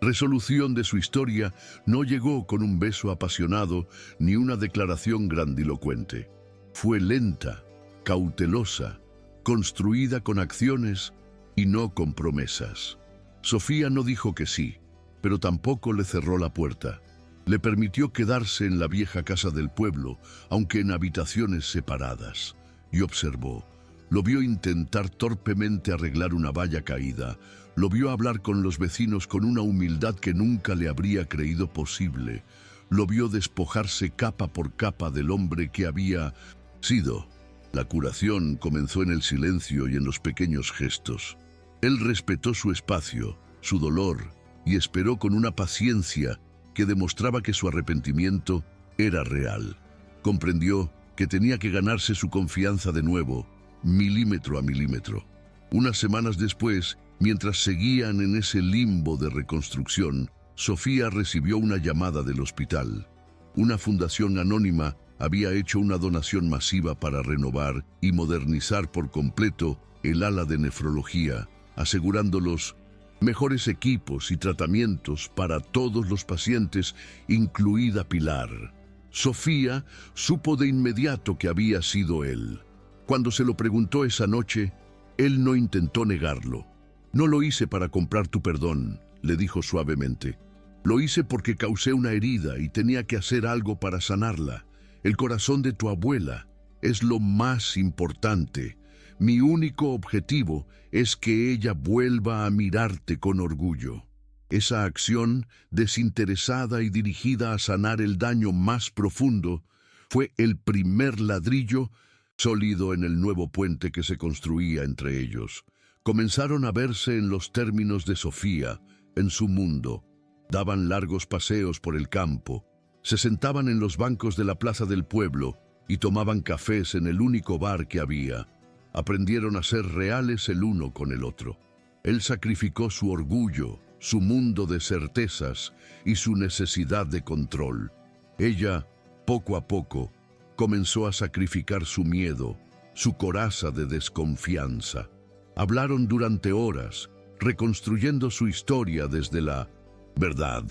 A: resolución de su historia no llegó con un beso apasionado ni una declaración grandilocuente. Fue lenta, cautelosa, construida con acciones y no con promesas. Sofía no dijo que sí, pero tampoco le cerró la puerta. Le permitió quedarse en la vieja casa del pueblo, aunque en habitaciones separadas, y observó. Lo vio intentar torpemente arreglar una valla caída. Lo vio hablar con los vecinos con una humildad que nunca le habría creído posible. Lo vio despojarse capa por capa del hombre que había sido. La curación comenzó en el silencio y en los pequeños gestos. Él respetó su espacio, su dolor, y esperó con una paciencia que demostraba que su arrepentimiento era real. Comprendió que tenía que ganarse su confianza de nuevo, milímetro a milímetro. Unas semanas después, mientras seguían en ese limbo de reconstrucción, Sofía recibió una llamada del hospital. Una fundación anónima había hecho una donación masiva para renovar y modernizar por completo el ala de nefrología, asegurando los mejores equipos y tratamientos para todos los pacientes, incluida Pilar. Sofía supo de inmediato que había sido él. Cuando se lo preguntó esa noche, él no intentó negarlo. «No lo hice para comprar tu perdón», le dijo suavemente. «Lo hice porque causé una herida y tenía que hacer algo para sanarla. El corazón de tu abuela es lo más importante. Mi único objetivo es que ella vuelva a mirarte con orgullo». Esa acción, desinteresada y dirigida a sanar el daño más profundo, fue el primer ladrillo sólido en el nuevo puente que se construía entre ellos. Comenzaron a verse en los términos de Sofía, en su mundo. Daban largos paseos por el campo, se sentaban en los bancos de la plaza del pueblo y tomaban cafés en el único bar que había. Aprendieron a ser reales el uno con el otro. Él sacrificó su orgullo, su mundo de certezas y su necesidad de control. Ella, poco a poco, comenzó a sacrificar su miedo, su coraza de desconfianza. Hablaron durante horas, reconstruyendo su historia desde la verdad.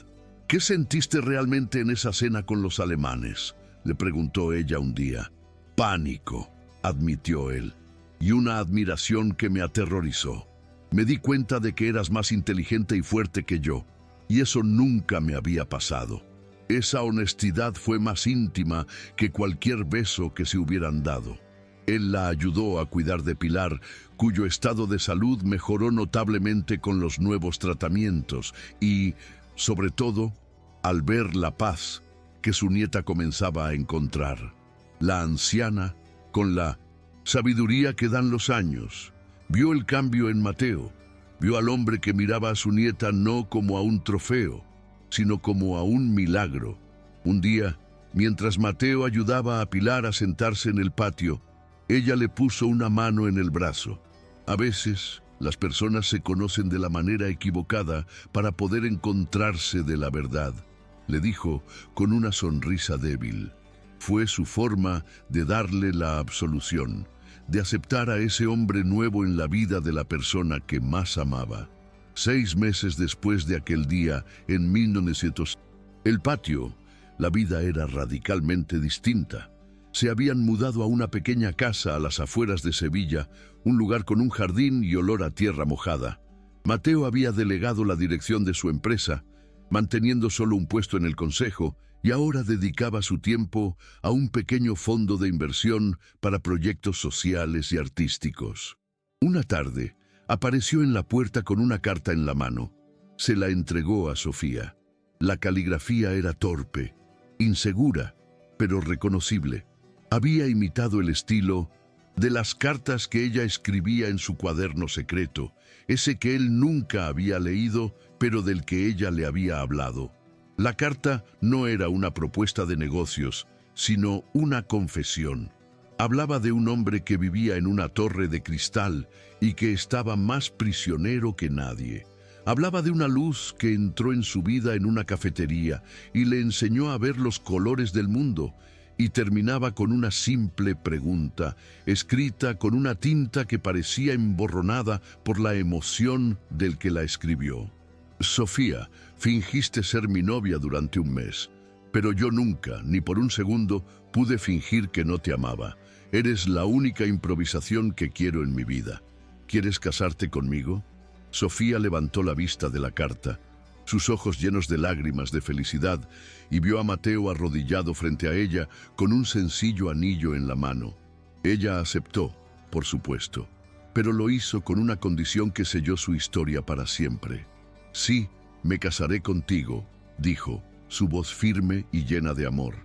A: «¿Qué sentiste realmente en esa cena con los alemanes?», le preguntó ella un día. «Pánico», admitió él, «y una admiración que me aterrorizó. Me di cuenta de que eras más inteligente y fuerte que yo, y eso nunca me había pasado. Esa honestidad fue más íntima que cualquier beso que se hubieran dado». Él la ayudó a cuidar de Pilar, cuyo estado de salud mejoró notablemente con los nuevos tratamientos y, sobre todo, al ver la paz que su nieta comenzaba a encontrar. La anciana, con la sabiduría que dan los años, vio el cambio en Mateo. Vio al hombre que miraba a su nieta no como a un trofeo, sino como a un milagro. Un día, mientras Mateo ayudaba a Pilar a sentarse en el patio, ella le puso una mano en el brazo. A veces, las personas se conocen de la manera equivocada para poder encontrarse de la verdad, le dijo con una sonrisa débil. Fue su forma de darle la absolución, de aceptar a ese hombre nuevo en la vida de la persona que más amaba. 6 meses después de aquel día, en 1900, el patio, la vida era radicalmente distinta. Se habían mudado a una pequeña casa a las afueras de Sevilla, un lugar con un jardín y olor a tierra mojada. Mateo había delegado la dirección de su empresa, manteniendo solo un puesto en el consejo, y ahora dedicaba su tiempo a un pequeño fondo de inversión para proyectos sociales y artísticos. Una tarde, apareció en la puerta con una carta en la mano. Se la entregó a Sofía. La caligrafía era torpe, insegura, pero reconocible. Había imitado el estilo de las cartas que ella escribía en su cuaderno secreto, ese que él nunca había leído, pero del que ella le había hablado. La carta no era una propuesta de negocios, sino una confesión. Hablaba de un hombre que vivía en una torre de cristal y que estaba más prisionero que nadie. Hablaba de una luz que entró en su vida en una cafetería y le enseñó a ver los colores del mundo, y terminaba con una simple pregunta, escrita con una tinta que parecía emborronada por la emoción del que la escribió. «Sofía, fingiste ser mi novia durante un mes, pero yo nunca, ni por un segundo, pude fingir que no te amaba. Eres la única improvisación que quiero en mi vida. ¿Quieres casarte conmigo?». Sofía levantó la vista de la carta. sus ojos llenos de lágrimas de felicidad, y vio a Mateo arrodillado frente a ella con un sencillo anillo en la mano. Ella aceptó, por supuesto, pero lo hizo con una condición que selló su historia para siempre. Sí, me casaré contigo, dijo, su voz firme y llena de amor.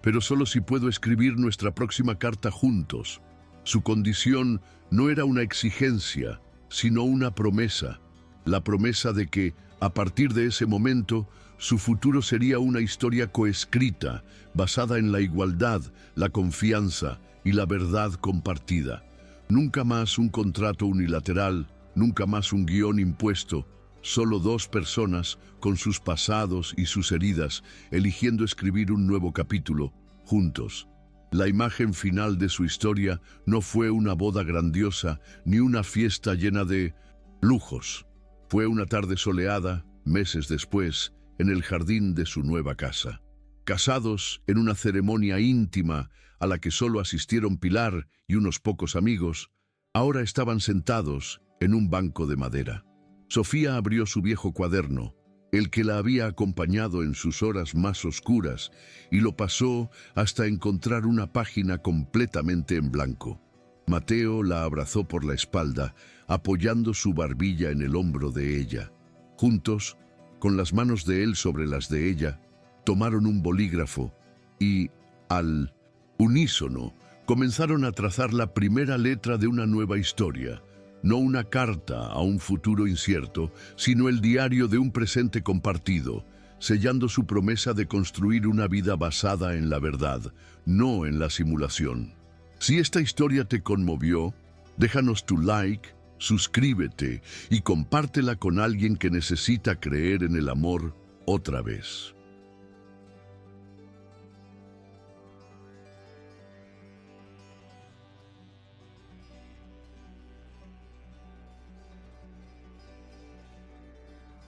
A: Pero solo si puedo escribir nuestra próxima carta juntos. Su condición no era una exigencia, sino una promesa. La promesa de que, a partir de ese momento, su futuro sería una historia coescrita, basada en la igualdad, la confianza y la verdad compartida. Nunca más un contrato unilateral, nunca más un guión impuesto, solo dos personas, con sus pasados y sus heridas, eligiendo escribir un nuevo capítulo, juntos. La imagen final de su historia no fue una boda grandiosa, ni una fiesta llena de lujos. Fue una tarde soleada, meses después, en el jardín de su nueva casa. Casados en una ceremonia íntima a la que solo asistieron Pilar y unos pocos amigos, ahora estaban sentados en un banco de madera. Sofía abrió su viejo cuaderno, el que la había acompañado en sus horas más oscuras, y lo pasó hasta encontrar una página completamente en blanco. Mateo la abrazó por la espalda, apoyando su barbilla en el hombro de ella. Juntos, con las manos de él sobre las de ella, tomaron un bolígrafo y, al unísono, comenzaron a trazar la primera letra de una nueva historia. No una carta a un futuro incierto, sino el diario de un presente compartido, sellando su promesa de construir una vida basada en la verdad, no en la simulación. Si esta historia te conmovió, déjanos tu like, suscríbete y compártela con alguien que necesita creer en el amor otra vez.